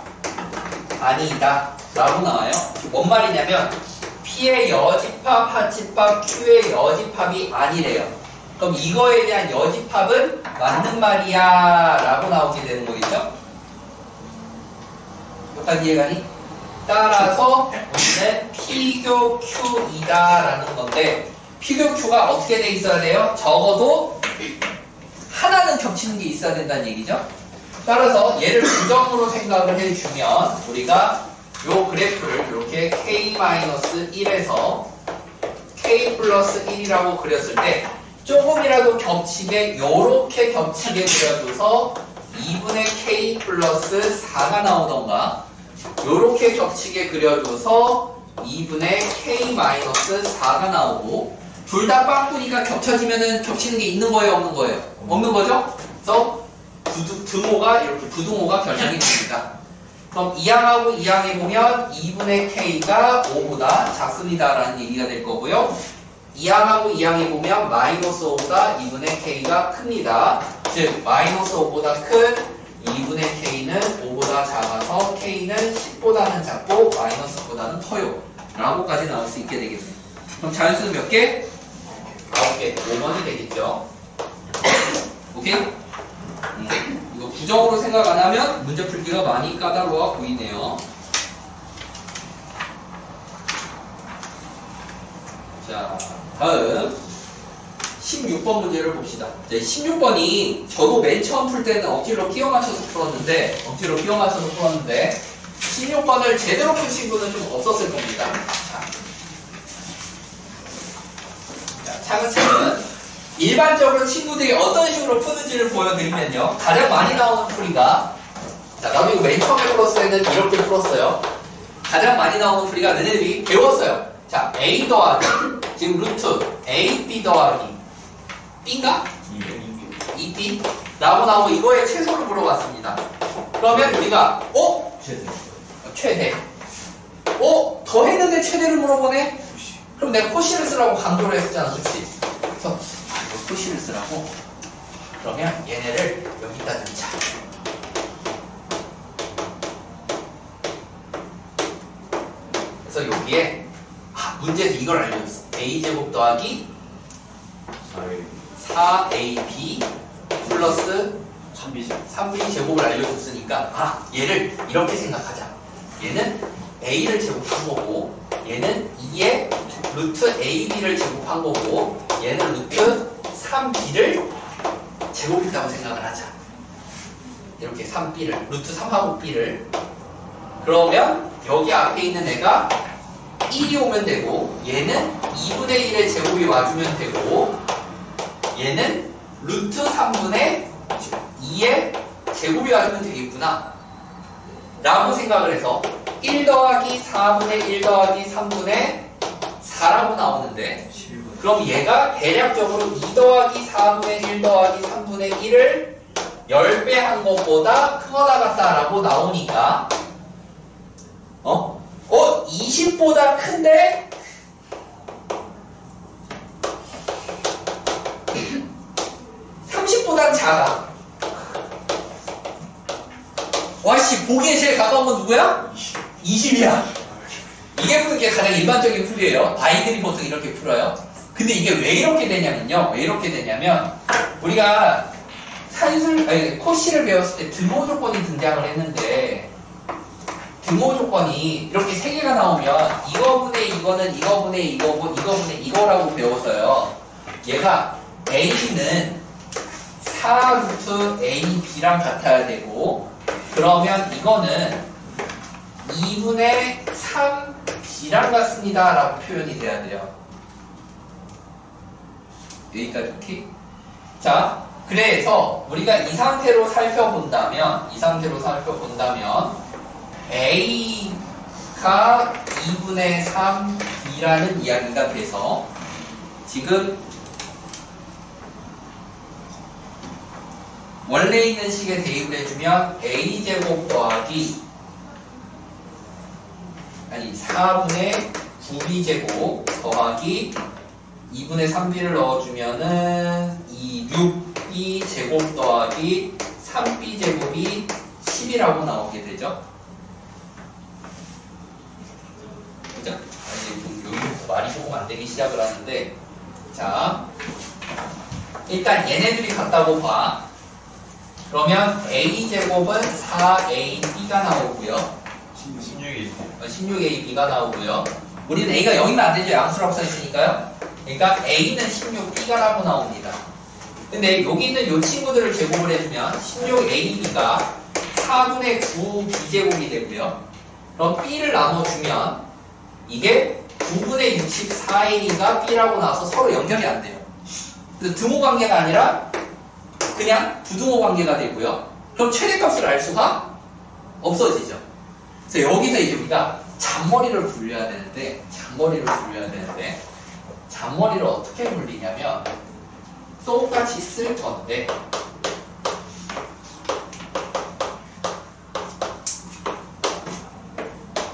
Speaker 1: 아니다 라고 나와요. 뭔 말이냐면 P의 여집합, 합집합, Q의 여집합이 아니래요. 그럼 이거에 대한 여집합은 맞는 말이야 라고 나오게 되는 거겠죠? 여기까지 이해가니? 따라서 우리는 P교 Q이다 라는 건데 P교 Q가 어떻게 돼 있어야 돼요? 적어도 하나는 겹치는 게 있어야 된다는 얘기죠. 따라서 얘를 부정으로 생각을 해주면 우리가 요 그래프를 이렇게 K-1에서 K 플러스 1이라고 그렸을 때 조금이라도 겹치게 요렇게 겹치게 그려줘서 2분의 k 플러스 4가 나오던가 요렇게 겹치게 그려줘서 2분의 k 마이너스 4가 나오고 둘 다 빵꾸니까 겹쳐지면은 겹치는 게 있는 거예요, 없는 거예요? 없는 거죠? 그래서 등호가 이렇게 부등호가 결정이 됩니다. 그럼 2항하고 2항에 보면 2분의 k가 5보다 작습니다라는 얘기가 될 거고요. 2항하고 2항에 보면 마이너스 5보다 2분의 k가 큽니다. 즉 마이너스 5보다 큰 2분의 k는 5보다 작아서 k는 10보다는 작고 마이너스보다는 커요 라고까지 나올 수 있게 되겠네요. 그럼 자연수는 몇 개? 9개. 5번이 되겠죠. 오케이? 이거 부정으로 생각 안 하면 문제 풀기가 많이 까다로워 보이네요. 자, 다음 16번 문제를 봅시다. 16번이 저도 맨 처음 풀 때는 억지로 끼워 맞춰서 풀었는데 16번을 제대로 푼 친구는 좀 없었을 겁니다. 자, 차근차근 일반적으로 친구들이 어떤 식으로 푸는지를 보여드리면요. 가장 많이 나오는 풀이가, 자, 나도 이거 맨 처음에 풀었을 때는 이렇게 풀었어요. 가장 많이 나오는 풀이가 너네들이 배웠어요. 자, a 더하기, 지금 루트 ab 더하기 b인가? 2b 라고 나오고 이거의 최소를 물어봤습니다. 그러면 우리가 최대 더 했는데 최대를 물어보네? 그럼 내가 코시를 쓰라고 강조를 했었잖아, 그치? 그래서 이거 코시를 쓰라고. 그러면 얘네를 여기다 넣자. 그래서 여기에 문제에서 이걸 알려줬어. a제곱 더하기 4ab 플러스 3b 제곱을 알려줬으니까 얘를 이렇게 생각하자. 얘는 a를 제곱한 거고 얘는 2의 루트 ab를 제곱한 거고 얘는 루트 3b를 제곱했다고 생각을 하자. 이렇게 3b를 루트 3하고 b를 그러면 여기 앞에 있는 애가 1이 오면 되고 얘는 2분의 1의 제곱이 와주면 되고 얘는 루트 3분의 2의 제곱이 와주면 되겠구나 라고 생각을 해서 1 더하기 4분의 1 더하기 3분의 4라고 나오는데 그럼 얘가 대략적으로 2 더하기 4분의 1 더하기 3분의 1을 10배 한 것보다 크거나 같다라고 나오니까 20보다 큰데 30보단 작아. 와씨 보기에 제일 가까운 건 누구야? 20이야. 이게 푸는 게 가장 일반적인 풀이에요. 아이들이 보통 이렇게 풀어요. 근데 이게 왜 이렇게 되냐면요. 우리가 코시를 배웠을 때 등호 조건이 등장을 했는데 등호 조건이 이렇게 세 개가 나오면 이거분의 이거는 이거분의 이거고 이거분의 이거라고 배워서요. 얘가 a는 4루트 ab랑 같아야 되고 그러면 이거는 2분의 3b랑 같습니다 라고 표현이 돼야 돼요. 여기까지 오케이? 자, 그래서 우리가 이 상태로 살펴본다면 a가 2분의 3b라는 이야기가 돼서 지금 원래 있는 식에 대입을 해주면 a제곱 더하기 4분의 9b제곱 더하기 2분의 3b를 넣어주면은 6b제곱 더하기 3b제곱이 10이라고 나오게 되죠. 그죠? 여기부터 말이 조금 안 되기 시작을 하는데 자 일단 얘네들이 같다고 봐. 그러면 a제곱은 4ab가 나오고요. 16ab가 나오고요. 우리는 a가 0이면 안 되죠. 양수라고 써있으니까요. 그러니까 a는 16b가라고 나옵니다. 근데 여기 있는 이 친구들을 제곱을 해주면 16ab가 4분의 9b제곱이 되고요. 그럼 b를 나눠주면 이게 9분의 64a가 b라고 나와서 서로 연결이 안 돼요. 그래서 등호 관계가 아니라 그냥 부등호 관계가 되고요. 그럼 최대값을 알 수가 없어지죠. 그래서 여기서 이제 우리가 잔머리를 굴려야 되는데 잔머리를 어떻게 굴리냐면 똑같이 쓸 건데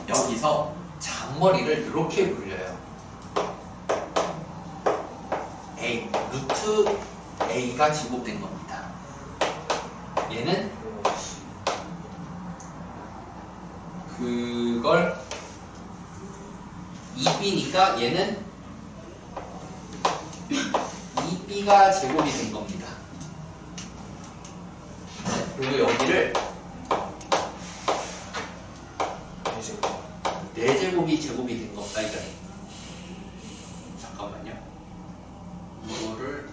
Speaker 1: 여기서 잔머리를 이렇게 굴려요. A, 루트 A가 제곱된 겁니다. 얘는 그걸 2b니까 얘는 2b가 제곱이 된 겁니다. 그리고 여기를 4제곱이 제곱이 된 겁니다. 이거 잠깐만요. 이거를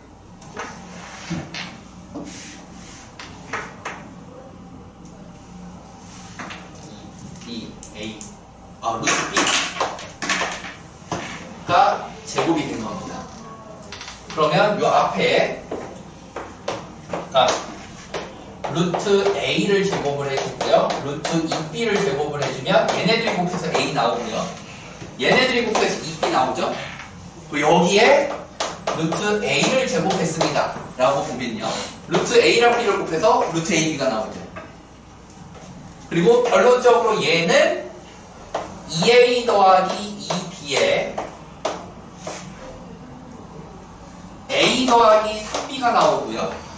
Speaker 1: B, A, 루트 B가 제곱이 된 겁니다. 그러면 이 앞에 루트 A를 제곱을 해주고요. 루트 2B를 제곱을 해주면 얘네들이 곱해서 A 나오고요. 얘네들이 곱해서 2B 나오죠. 그리고 여기에 루트 A를 제곱했습니다. 라고 보면요. 루트 A랑 B를 곱해서 루트 AB가 나오죠. 그리고 결론적으로 얘는 2A 더하기 2B에 A 더하기 3B가 나오고요.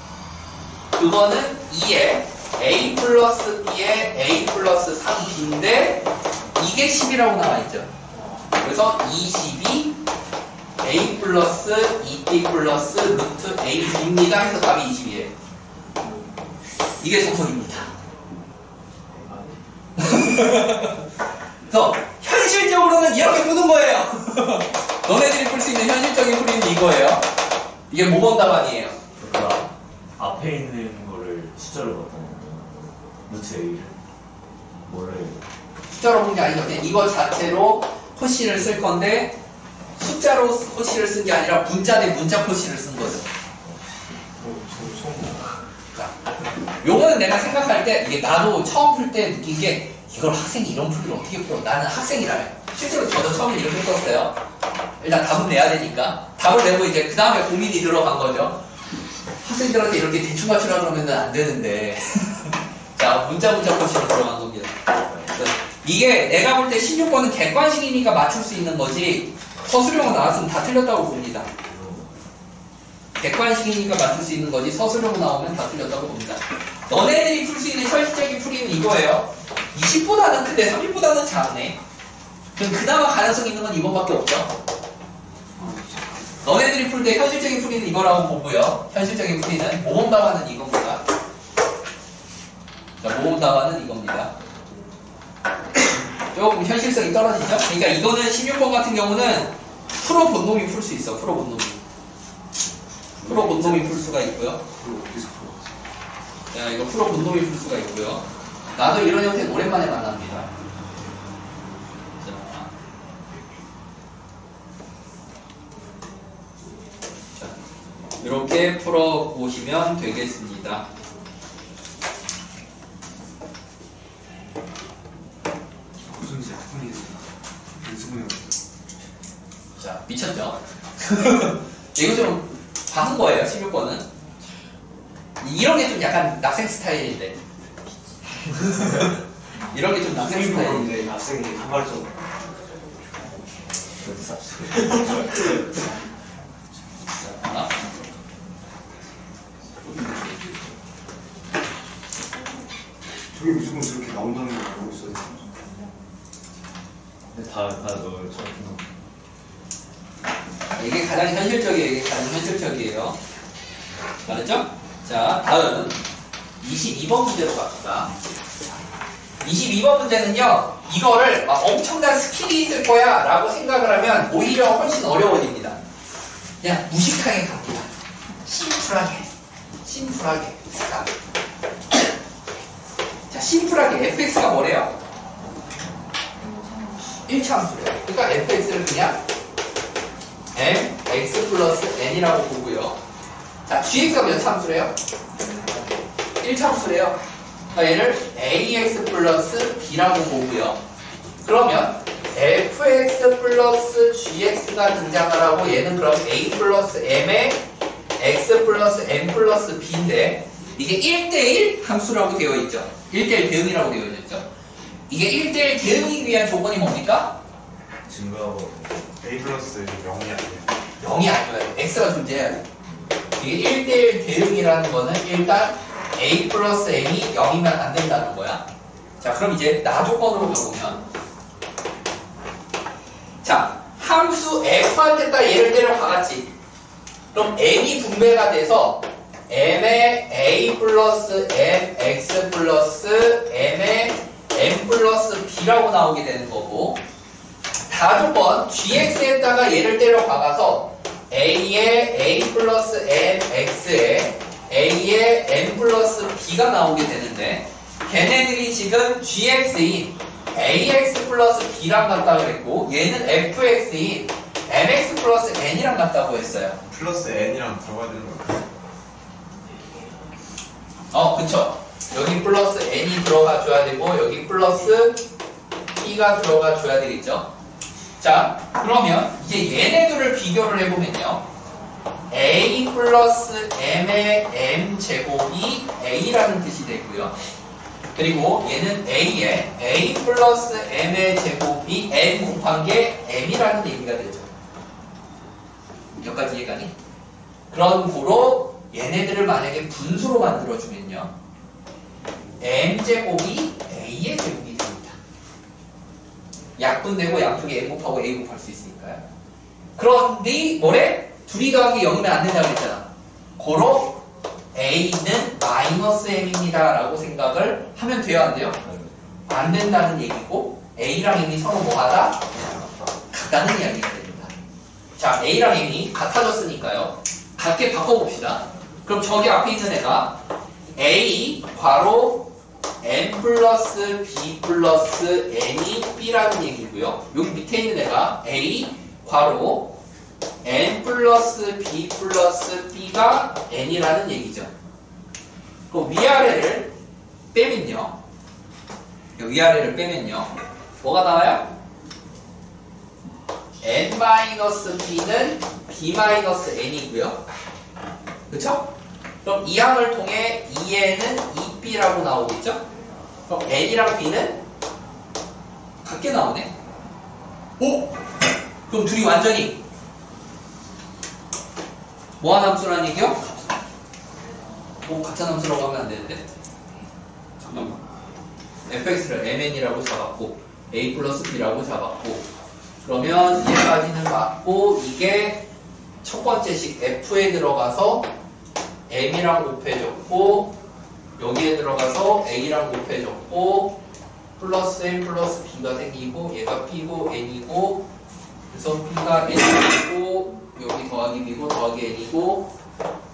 Speaker 1: 그거는 2에 A 플러스 B에 A 플러스 3B인데 이게 10이라고 나와있죠. 그래서 22 A 플러스 2B 플러스 루트 AB입니다. 해서 답이 20이에요. 이게 정석입니다. 그래서 현실적으로는 이렇게 푸는 거예요. 너네들이 풀 수 있는 현실적인 풀이는 이거예요. 이게 모범 답안이에요.
Speaker 3: 그러니까 앞에 있는 거를 숫자로 바꾸는 루트 A를 뭐를
Speaker 1: 숫자로 본 게 아니죠. 그냥 이거 자체로 코시를 쓸 건데 숫자로 코시를 쓴 게 아니라 문자 대 문자 코시를 쓴 거죠. 자, 요거는 내가 생각할 때 이게 나도 처음 풀 때 느낀 게 이걸 학생이 이런 풀이를 어떻게 풀어? 나는 학생이라며. 실제로 저도 처음에 이렇게 풀었어요. 일단 답은 내야 되니까. 답을 내고 이제 그 다음에 고민이 들어간 거죠. 학생들한테 이렇게 대충 맞추라 그러면 안 되는데. 자, 문자 코시로 들어간 겁니다. 이게 내가 볼 때 16번은 객관식이니까 맞출 수 있는 거지 서술형으로 나왔으면 다 틀렸다고 봅니다. 객관식이니까 맞출 수 있는 거지 서술형으로 나오면 다 틀렸다고 봅니다. 너네들이 풀 수 있는 현실적인 풀이는 이거예요. 20보다는 큰데 30보다는 작네. 그럼 그나마 가능성 있는 건 이번밖에 없죠. 너네들이 풀 때 현실적인 풀이는 이거라고 보고요. 현실적인 풀이는 모범 답안은 이겁니다. 자, 모범 답안은 이겁니다. 조금 현실성이 떨어지죠? 그러니까 이거는 16번 같은 경우는 프로 본놈이 풀 수 있어. 프로 본놈이 풀 수가 있고요. 자, 이거 프로 본놈이 풀 수가 있고요. 나도 이런 형태는 오랜만에 만납니다. 자, 이렇게 풀어보시면 되겠습니다. 자, 미쳤죠? 이거 좀 봐은 거예요, 16번은. 이런 게 좀 약간 낙생 스타일인데. 이런 게 좀 낙생 스타일인데.
Speaker 3: 학생이 한 말 좀.
Speaker 1: 자,
Speaker 2: 저게 무조건 저렇게 나온다는 걸 알고 있어요.
Speaker 3: 다 넣어요. 저
Speaker 1: 이게 가장 현실적이에요. 이게 가장 현실적이에요. 알았죠? 자, 다음 22번 문제로 갑시다. 22번 문제는요, 이거를 막 엄청난 스킬이 있을 거야 라고 생각을 하면 오히려 훨씬 어려워집니다. 그냥 무식하게 갑니다. 심플하게. 자, 심플하게 fx가 뭐래요? 1차함수래요. 그러니까 fx를 그냥 mx 플러스 n이라고 보고요. 자, gx가 몇 참수래요? 1참수래요. 자, 얘를 ax 플러스 b라고 보고요. 그러면 fx 플러스 gx가 등장을 하고 얘는 그럼 a 플러스 m의 x 플러스 m 플러스 b인데 이게 1대1 함수라고 되어 있죠. 1대1 대응이라고 되어 있죠. 이게 1대1 대응이 위한 조건이 뭡니까?
Speaker 3: 증거하고
Speaker 2: A 플러스 0이 아니에요.
Speaker 1: 0이 아니어야 돼. x가 존재해야 돼. 이게 1대1 대응이라는 거는 일단 a 플러스 m이 0이면 안 된다는 거야. 자, 그럼 이제 나 조건으로 가보면 자, 함수 f한테 딱 얘를 때려박았지. 그럼 m이 분배가 돼서 m의 a 플러스 m x 플러스 m의 m 플러스 b라고 나오게 되는 거고 다조건 gx에다가 얘를 때려박아서 a의 a 플러스 m x에 a의 m 플러스 b가 나오게 되는데 걔네들이 지금 gx인 ax 플러스 b랑 같다고 했고 얘는 fx인 mx 플러스 n이랑 같다고 했어요.
Speaker 2: 플러스 N이랑 들어가야 되는 거예요.
Speaker 1: 그쵸. 여기 플러스 n이 들어가 줘야 되고 여기 플러스 b가 들어가 줘야 되겠죠. 자, 그러면 이제 얘네들을 비교를 해보면요. a 플러스 m의 m 제곱이 a라는 뜻이 되고요. 그리고 얘는 a의 a 플러스 m의 제곱이 n 곱한 게 m이라는 얘기가 되죠. 여기까지 이해가니? 그런 거로 얘네들을 만약에 분수로 만들어주면요. m제곱이 a의 제곱이 됩니다. 약분되고 양쪽에 m 곱하고 a 곱할 수 있으니까요. 그런데 뭐래? 둘이 더하기 0이면 안 된다고 했잖아. 고로 a는 마이너스 m입니다 라고 생각을 하면 돼요, 안 돼요? 안 된다는 얘기고 a랑 m이 서로 뭐하다? 같다는 이야기가 됩니다. 자, a랑 m이 같아졌으니까요. 같게 바꿔봅시다. 그럼 저기 앞에 있는 애가 a 괄호 n 플러스 b 플러스 n이 b라는 얘기고요. 여기 밑에 있는 애가 a 괄호 n 플러스 b 플러스 b가 n이라는 얘기죠. 그럼 위아래를 빼면요. 위아래를 빼면요. 뭐가 나와요? n-b는 b-n이고요. 그쵸? 그럼 이 항을 통해 2n은 2b라고 나오겠죠? 그럼 n이랑 b는 같게 나오네. 오! 그럼 둘이 완전히 뭐한 함수라는 얘기요? 같은 함수라고 하면 안 되는데. 잠깐만. fx를 mn이라고 잡았고 a 플러스 b라고 잡았고 그러면 얘까지는 맞고 이게 첫 번째 식 f에 들어가서 m이랑 곱해졌고 여기에 들어가서 a랑 곱해졌고 플러스 m 플러스 b가 생기고 얘가 b고 n이고 그래서 b가 n이고 여기 더하기 b고 더하기 n이고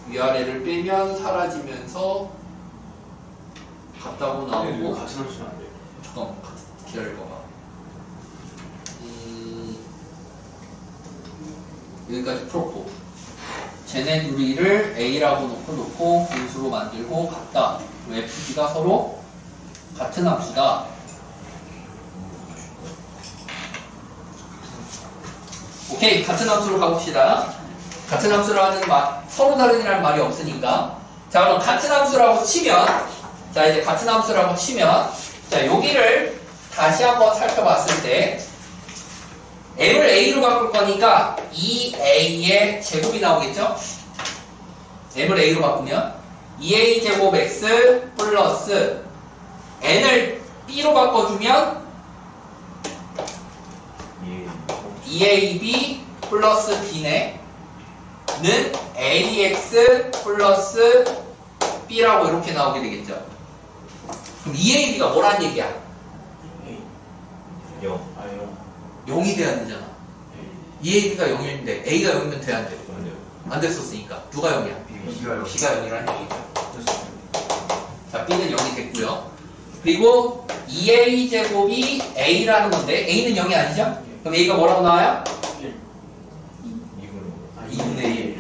Speaker 1: 위아래를 빼면 사라지면서 같다고 나오고
Speaker 3: 같이 넣으시면 안 돼요.
Speaker 1: 잠깐만 기다려봐봐. 여기까지 풀었고 쟤네 둘이를 a라고 놓고 분수로 만들고 같다. fg가 서로 같은 합시다. 오케이, 같은 함수로 가봅시다. 같은 함수라는 서로 다른이라는 말이 없으니까. 자, 그럼 같은 함수라고 치면, 자, 이제 같은 함수라고 치면, 자, 여기를 다시 한번 살펴봤을 때, m을 a로 바꿀 거니까 2a의 제곱이 나오겠죠? m을 a로 바꾸면 2a 제곱 x 플러스 n을 b로 바꿔주면 2ab 플러스 b네 는 ax 플러스 b라고 이렇게 나오게 되겠죠. 그럼 2ab가 뭐란 얘기야?
Speaker 3: 0.
Speaker 1: 0이 돼야 되잖아. 2ab가 0인데 a가 0이면 돼야 안 돼? 안 됐었으니까 누가 0이야?
Speaker 2: B가 0.
Speaker 1: b가 0이라는 얘기죠. 자, b는 0이 됐고요. 그리고 2a 제곱이 a라는 건데 a는 0이 아니죠? 그럼 a가 뭐라고 나와요? 2분의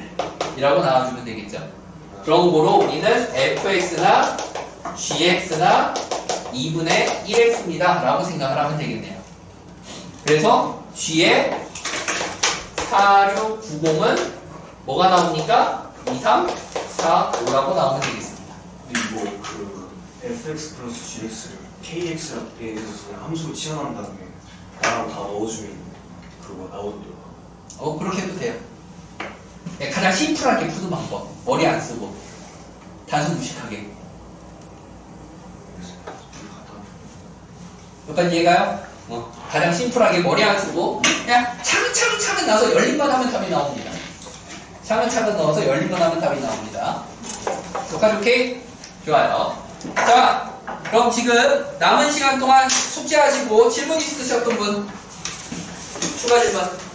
Speaker 1: 1이라고 나와주면 되겠죠. 그런 거로 우리는 fx나 gx가 2분의 1x입니다 라고 생각을 하면 되겠네요. 그래서 g의 4690은 뭐가 나옵니까? 2, 3, 4, 5라고 나오면 되겠습니다.
Speaker 2: 근데 이거 그 fx 플러스 gx를 kx에 대해서 그냥 함수로 치환한 다음에 나랑 다 넣어주면 그거 나오더라고.
Speaker 1: 그렇게 해도 돼요. 네, 가장 심플하게 푸는 방법. 머리 안 쓰고. 단순 무식하게. 여기까지 이해가요? 가장 심플하게 머리 안 쓰고 그냥 차근차근 나서 열림만 하면 답이 나옵니다. 차근차근 넣어서 열림만 하면 답이 나옵니다. 여기까지 오케이? 좋아요. 자, 그럼 지금 남은 시간 동안 숙제하시고 질문 있으셨던 분 추가 질문.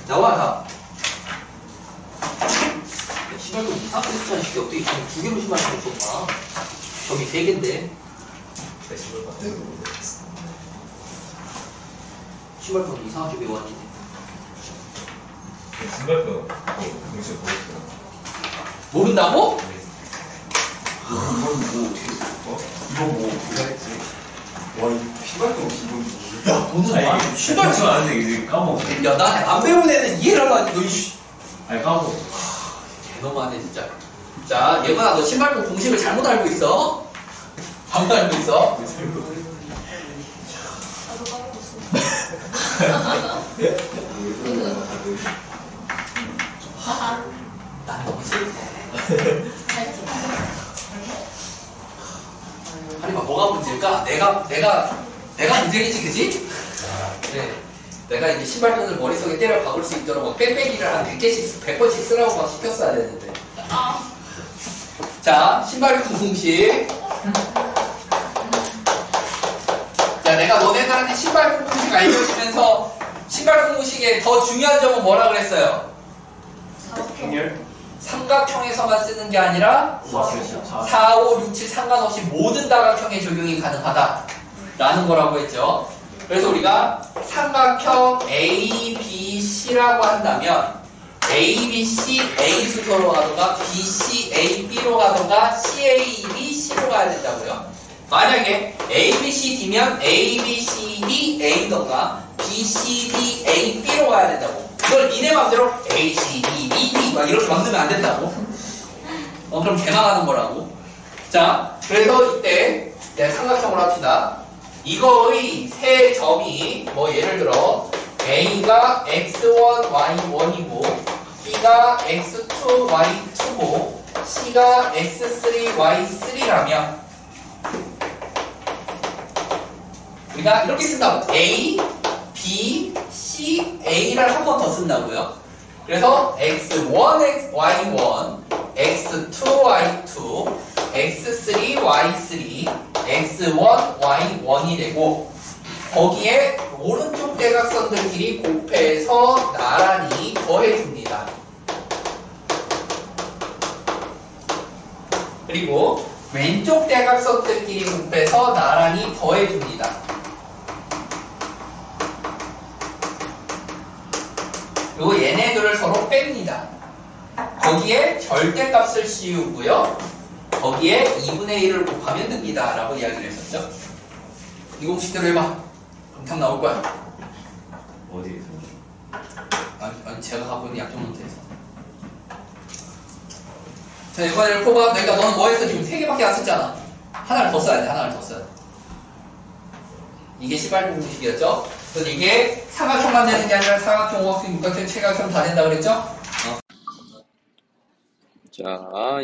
Speaker 1: 나와 다. 신발도 이상하게 쓰는 식이 어떻게 두 개로 신발 신을 줬나? 점이 3개인데. 신발도 이상하게 외웠지.
Speaker 3: 신발끈 공식 보였어요.
Speaker 1: 모른다고?
Speaker 2: 이건 뭐 어떻게 이거 뭐 누가 했지? 와 이거 피발도 기본이
Speaker 1: 야, 보는 말. 신발
Speaker 3: 좀 아는데 이제 까먹어.
Speaker 1: 야, 나 안 배운 애는 이해를 하지. 너 이씨.
Speaker 3: 아니 까먹어.
Speaker 1: 너무하네 진짜. 자, 예건아 너 신발끈 공식을 잘못 알고 있어. 잘못 알고 있어. 난 너무 슬퍼. 하리마 뭐가 문제일까? 내가 문제겠지, 그지? 네. 내가 이제 신발끈을 머릿속에 때려 박을 수 있도록 막 빽빽이를 한 100개씩, 100번씩 쓰라고 막 시켰어야 되는데. 자, 신발끈 공식. 자, 내가 너네들한테 신발끈 공식 알려주면서 신발끈 공식의 더 중요한 점은 뭐라 그랬어요?
Speaker 2: 행렬?
Speaker 1: 삼각형에서만 쓰는 게 아니라 4, 5, 6, 7 상관없이 모든 다각형에 적용이 가능하다 라는 거라고 했죠. 그래서 우리가 삼각형 A, B, C라고 한다면 A, B, C, A 순서로 가던가 B, C, A, B로 가던가 C, A, B, C로 가야 된다고요. 만약에 A, B, C, D면 A, B, C, D, A던가 B, C, D, A, B로 가야 된다고. 이걸 니네 맘대로 A, C, D, B, B 막 이렇게 만들면 안 된다고. 그럼 개망하는 거라고. 자, 그래서 이때 삼각형으로 합시다. 이거의 세 점이 뭐 예를 들어 A가 X1, Y1이고 B가 X2, Y2고 C가 X3, Y3라면 우리가 이렇게 쓴다고. A, B, C, A를 한 번 더 쓴다고요. 그래서 X1, Y1, X2, Y2, X3, Y3, X1, Y1이 되고 거기에 오른쪽 대각선들끼리 곱해서 나란히 더해줍니다. 그리고 왼쪽 대각선들끼리 곱해서 나란히 더해줍니다. 그리고 얘네들을 서로 뺍니다. 거기에 절대값을 씌우고요. 거기에 2분의 1을 곱하면 됩니다. 라고 이야기를 했었죠. 이 공식대로 해봐. 그럼 답 나올 거야.
Speaker 3: 어디에서?
Speaker 1: 아니 제가 갖고 있는 약정 문제에서. 자, 이번에는 포함. 그러니까 너는 뭐 했어? 지금 3개밖에 안 썼잖아. 하나를 더 써야 돼. 하나를 더 써야 돼. 이게 시발 공식이었죠? 그래서 이게 사각형만 되는 게 아니라 사각형, 오각형, 육각형, 최각형 다 된다 그랬죠?
Speaker 4: 자,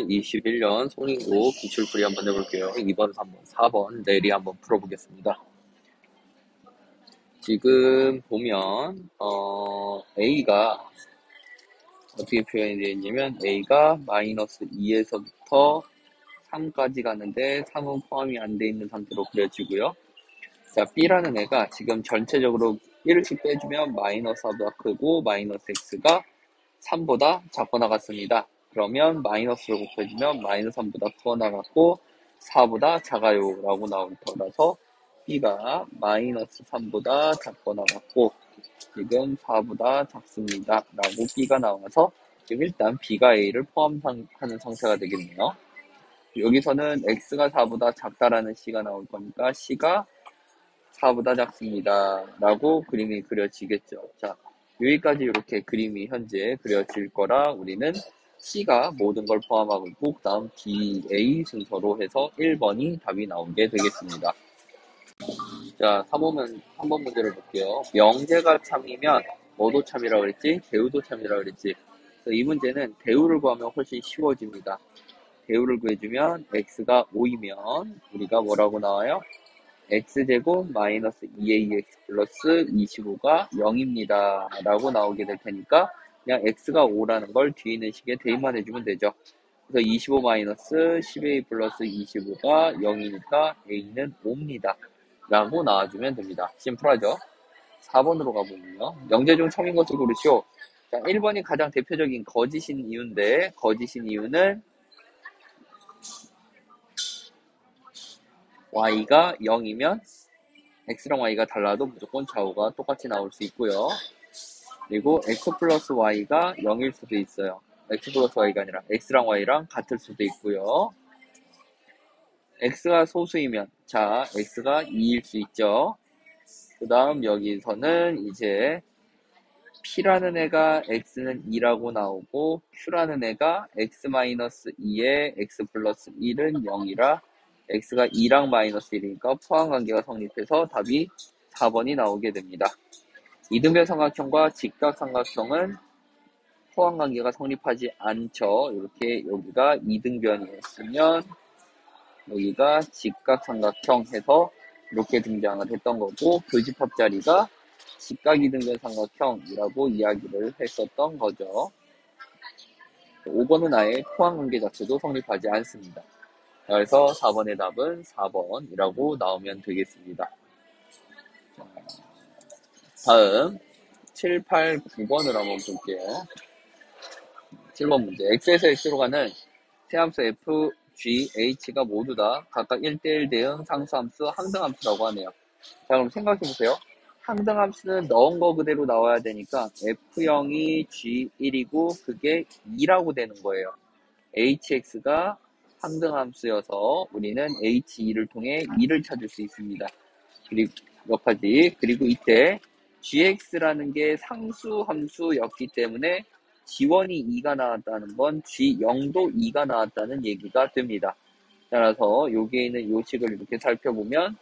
Speaker 4: 21년 송인구 기출풀이 한번 해볼게요. 2번, 3번, 4번 내리 한번 풀어보겠습니다. 지금 보면 A가 어떻게 표현이 되어 있냐면 A가 마이너스 2에서부터 3까지 가는데 3은 포함이 안 돼 있는 상태로 그려지고요. 자, B라는 애가 지금 전체적으로 1씩 빼주면 마이너스 4보다 크고 마이너스 X가 3보다 작거나 같습니다. 그러면 마이너스로 곱해주면 마이너스 3보다 크거나 같고 4보다 작아요 라고 나올 거라서 b가 마이너스 3보다 작거나 같고 지금 4보다 작습니다 라고 b가 나와서 지금 일단 b가 a를 포함하는 상태가 되겠네요. 여기서는 x가 4보다 작다라는 c가 나올 거니까 c가 4보다 작습니다 라고 그림이 그려지겠죠. 자, 여기까지 이렇게 그림이 현재 그려질 거라 우리는 C가 모든 걸 포함하고 있고 그 다음 D, A 순서로 해서 1번이 답이 나오게 되겠습니다. 자, 3번 문제를 볼게요. 명제가 참이면 뭐도 참이라고 그랬지? 대우도 참이라고 그랬지? 그래서 이 문제는 대우를 구하면 훨씬 쉬워집니다. 대우를 구해주면 X가 5이면 우리가 뭐라고 나와요? x제곱 마이너스 2ax 플러스 25가 0입니다 라고 나오게 될 테니까 그냥 x가 5라는 걸 뒤에 있는 식에 대입만 해주면 되죠. 그래서 25 마이너스 10a 플러스 25가 0이니까 a는 5입니다 라고 나와주면 됩니다. 심플하죠? 4번으로 가보면요. 명제 중 참인 것을 고르시오. 자, 1번이 가장 대표적인 거짓인 이유인데 거짓인 이유는 y가 0이면 x랑 y가 달라도 무조건 좌우가 똑같이 나올 수 있고요. 그리고 x 플러스 y가 0일 수도 있어요. x 플러스 y가 아니라 x랑 y랑 같을 수도 있고요. x가 소수이면 자 x가 2일 수 있죠. 그 다음 여기서는 이제 p라는 애가 x는 2라고 나오고 q라는 애가 x-2에 x 플러스 1은 0이라 x가 2랑 마이너스 1이니까 포함관계가 성립해서 답이 4번이 나오게 됩니다. 이등변 삼각형과 직각삼각형은 포함관계가 성립하지 않죠. 이렇게 여기가 이등변이었으면 여기가 직각삼각형 해서 이렇게 등장을 했던 거고 교집합 자리가 직각 이등변 삼각형이라고 이야기를 했었던 거죠. 5번은 아예 포함관계 자체도 성립하지 않습니다. 그래서 4번의 답은 4번이라고 나오면 되겠습니다. 다음 7, 8, 9번을 한번 볼게요. 7번 문제. x에서 x로 가는 세함수 f, g, h가 모두 다 각각 1대1 대응 상수함수 항등함수라고 하네요. 자, 그럼 생각해보세요. 항등함수는 넣은 거 그대로 나와야 되니까 f0이 g1이고 그게 2라고 되는 거예요. hx가 항등함수여서 우리는 h2를 통해 2를 찾을 수 있습니다. 그리고 몇 가지. 그리고 이때 gx라는 게 상수함수였기 때문에 g1이 2가 나왔다는 건 g0도 2가 나왔다는 얘기가 됩니다. 따라서 여기에 있는 요식을 이렇게 살펴보면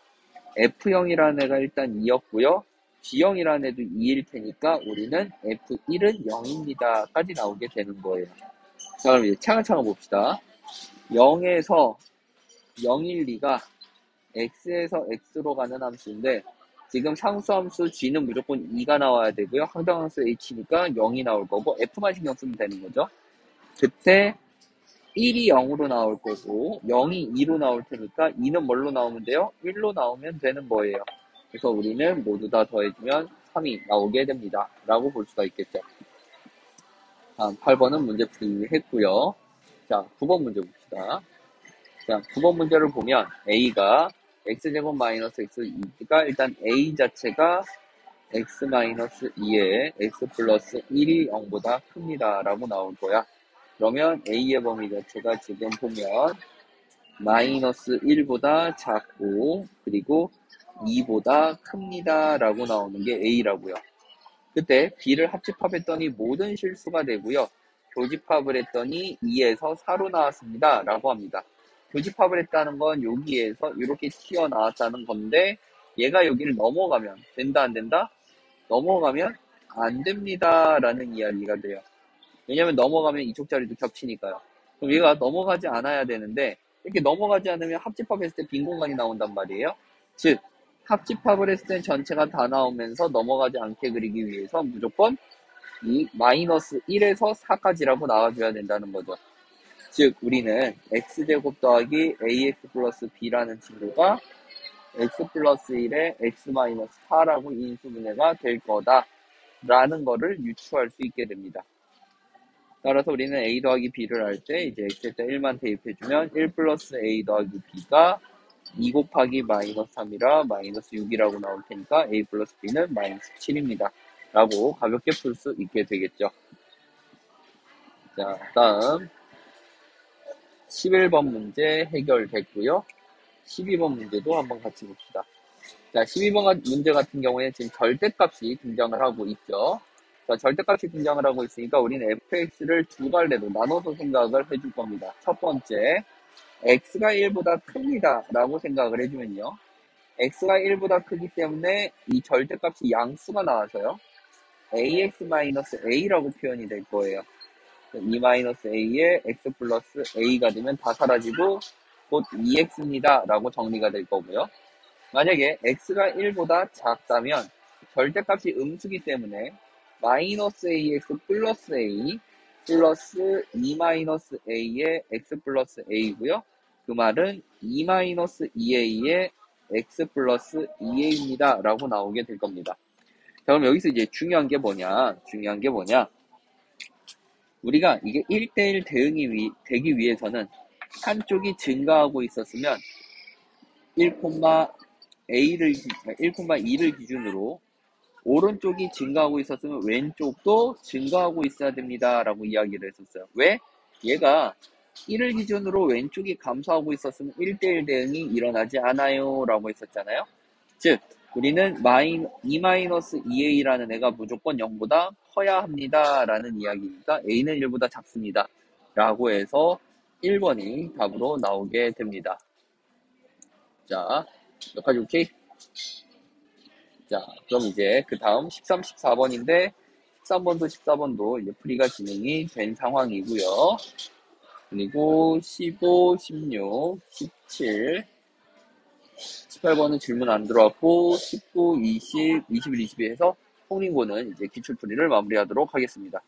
Speaker 4: f0이라는 애가 일단 2였고요. g0이라는 애도 2일 테니까 우리는 f1은 0입니다. 까지 나오게 되는 거예요. 자, 그럼 이제 차근차근 봅시다. 0에서 012가 x에서 x로 가는 함수인데 지금 상수함수 g는 무조건 2가 나와야 되고요. 항등함수 h니까 0이 나올 거고 f만 신경 쓰면 되는 거죠. 그때 1이 0으로 나올 거고 0이 2로 나올 테니까 2는 뭘로 나오면 돼요? 1로 나오면 되는 거예요. 그래서 우리는 모두 다 더해주면 3이 나오게 됩니다. 라고 볼 수가 있겠죠. 다음 8번은 문제 풀이했고요. 자, 9번 문제 봅시다. 자, 9번 문제를 보면 a가 x제곱 마이너스 x2가 일단 a 자체가 x 마이너스 2에 x 플러스 1이 0보다 큽니다. 라고 나올 거야. 그러면 a의 범위 자체가 지금 보면 마이너스 1보다 작고 그리고 2보다 큽니다. 라고 나오는 게 a라고요. 그때 b를 합집합했더니 모든 실수가 되고요. 교집합을 했더니 2에서 4로 나왔습니다. 라고 합니다. 교집합을 했다는 건 여기에서 이렇게 튀어나왔다는 건데 얘가 여기를 넘어가면 된다 안 된다? 넘어가면 안 됩니다. 라는 이야기가 돼요. 왜냐면 넘어가면 이쪽 자리도 겹치니까요. 그럼 얘가 넘어가지 않아야 되는데 이렇게 넘어가지 않으면 합집합했을 때 빈 공간이 나온단 말이에요. 즉 합집합을 했을 때 전체가 다 나오면서 넘어가지 않게 그리기 위해서 무조건 이 마이너스 1에서 4까지라고 나와줘야 된다는 거죠. 즉 우리는 x제곱 더하기 ax 플러스 b라는 친구가 x 플러스 1에 x 마이너스 4라고 인수분해가 될 거다 라는 거를 유추할 수 있게 됩니다. 따라서 우리는 a 더하기 b를 할 때 이제 x에다 1만 대입해주면 1 플러스 a 더하기 b가 2 곱하기 마이너스 3이라 마이너스 6이라고 나올 테니까 a 플러스 b는 마이너스 7입니다. 라고 가볍게 풀 수 있게 되겠죠. 자, 다음 11번 문제 해결됐고요. 12번 문제도 한번 같이 봅시다. 자, 12번 문제 같은 경우에는 지금 절대값이 등장을 하고 있죠. 자, 절대값이 등장을 하고 있으니까 우리는 fx를 두 갈래로 나눠서 생각을 해줄 겁니다. 첫 번째, x가 1보다 큽니다. 라고 생각을 해주면요. x가 1보다 크기 때문에 이 절대값이 양수가 나와서요. ax-a라고 표현이 될 거예요. 2-a에 x 플러스 a가 되면 다 사라지고 곧 2x입니다. 라고 정리가 될 거고요. 만약에 x가 1보다 작다면 절대값이 음수기 때문에 마이너스 ax 플러스 a 플러스 2-a의 x 플러스 a고요. 그 말은 2-2a의 x 플러스 2a입니다. 라고 나오게 될 겁니다. 자, 그럼 여기서 이제 중요한 게 뭐냐? 우리가 이게 1대1 대응이 되기 위해서는 한쪽이 증가하고 있었으면 1,2를 기준으로 오른쪽이 증가하고 있었으면 왼쪽도 증가하고 있어야 됩니다. 라고 이야기를 했었어요. 왜? 얘가 1을 기준으로 왼쪽이 감소하고 있었으면 1대1 대응이 일어나지 않아요. 라고 했었잖아요. 즉, 우리는 2-2a라는 애가 무조건 0보다 커야 합니다. 라는 이야기니까 a는 1보다 작습니다. 라고 해서 1번이 답으로 나오게 됩니다. 자, 여기까지 오케이? 자, 그럼 이제 그 다음 13, 14번인데 13번도 14번도 이제 풀이가 진행이 된 상황이고요. 그리고 15, 16, 17, 18번은 질문 안 들어왔고 19, 20, 21, 22 해서 홍링고는 이제 기출풀이를 마무리하도록 하겠습니다.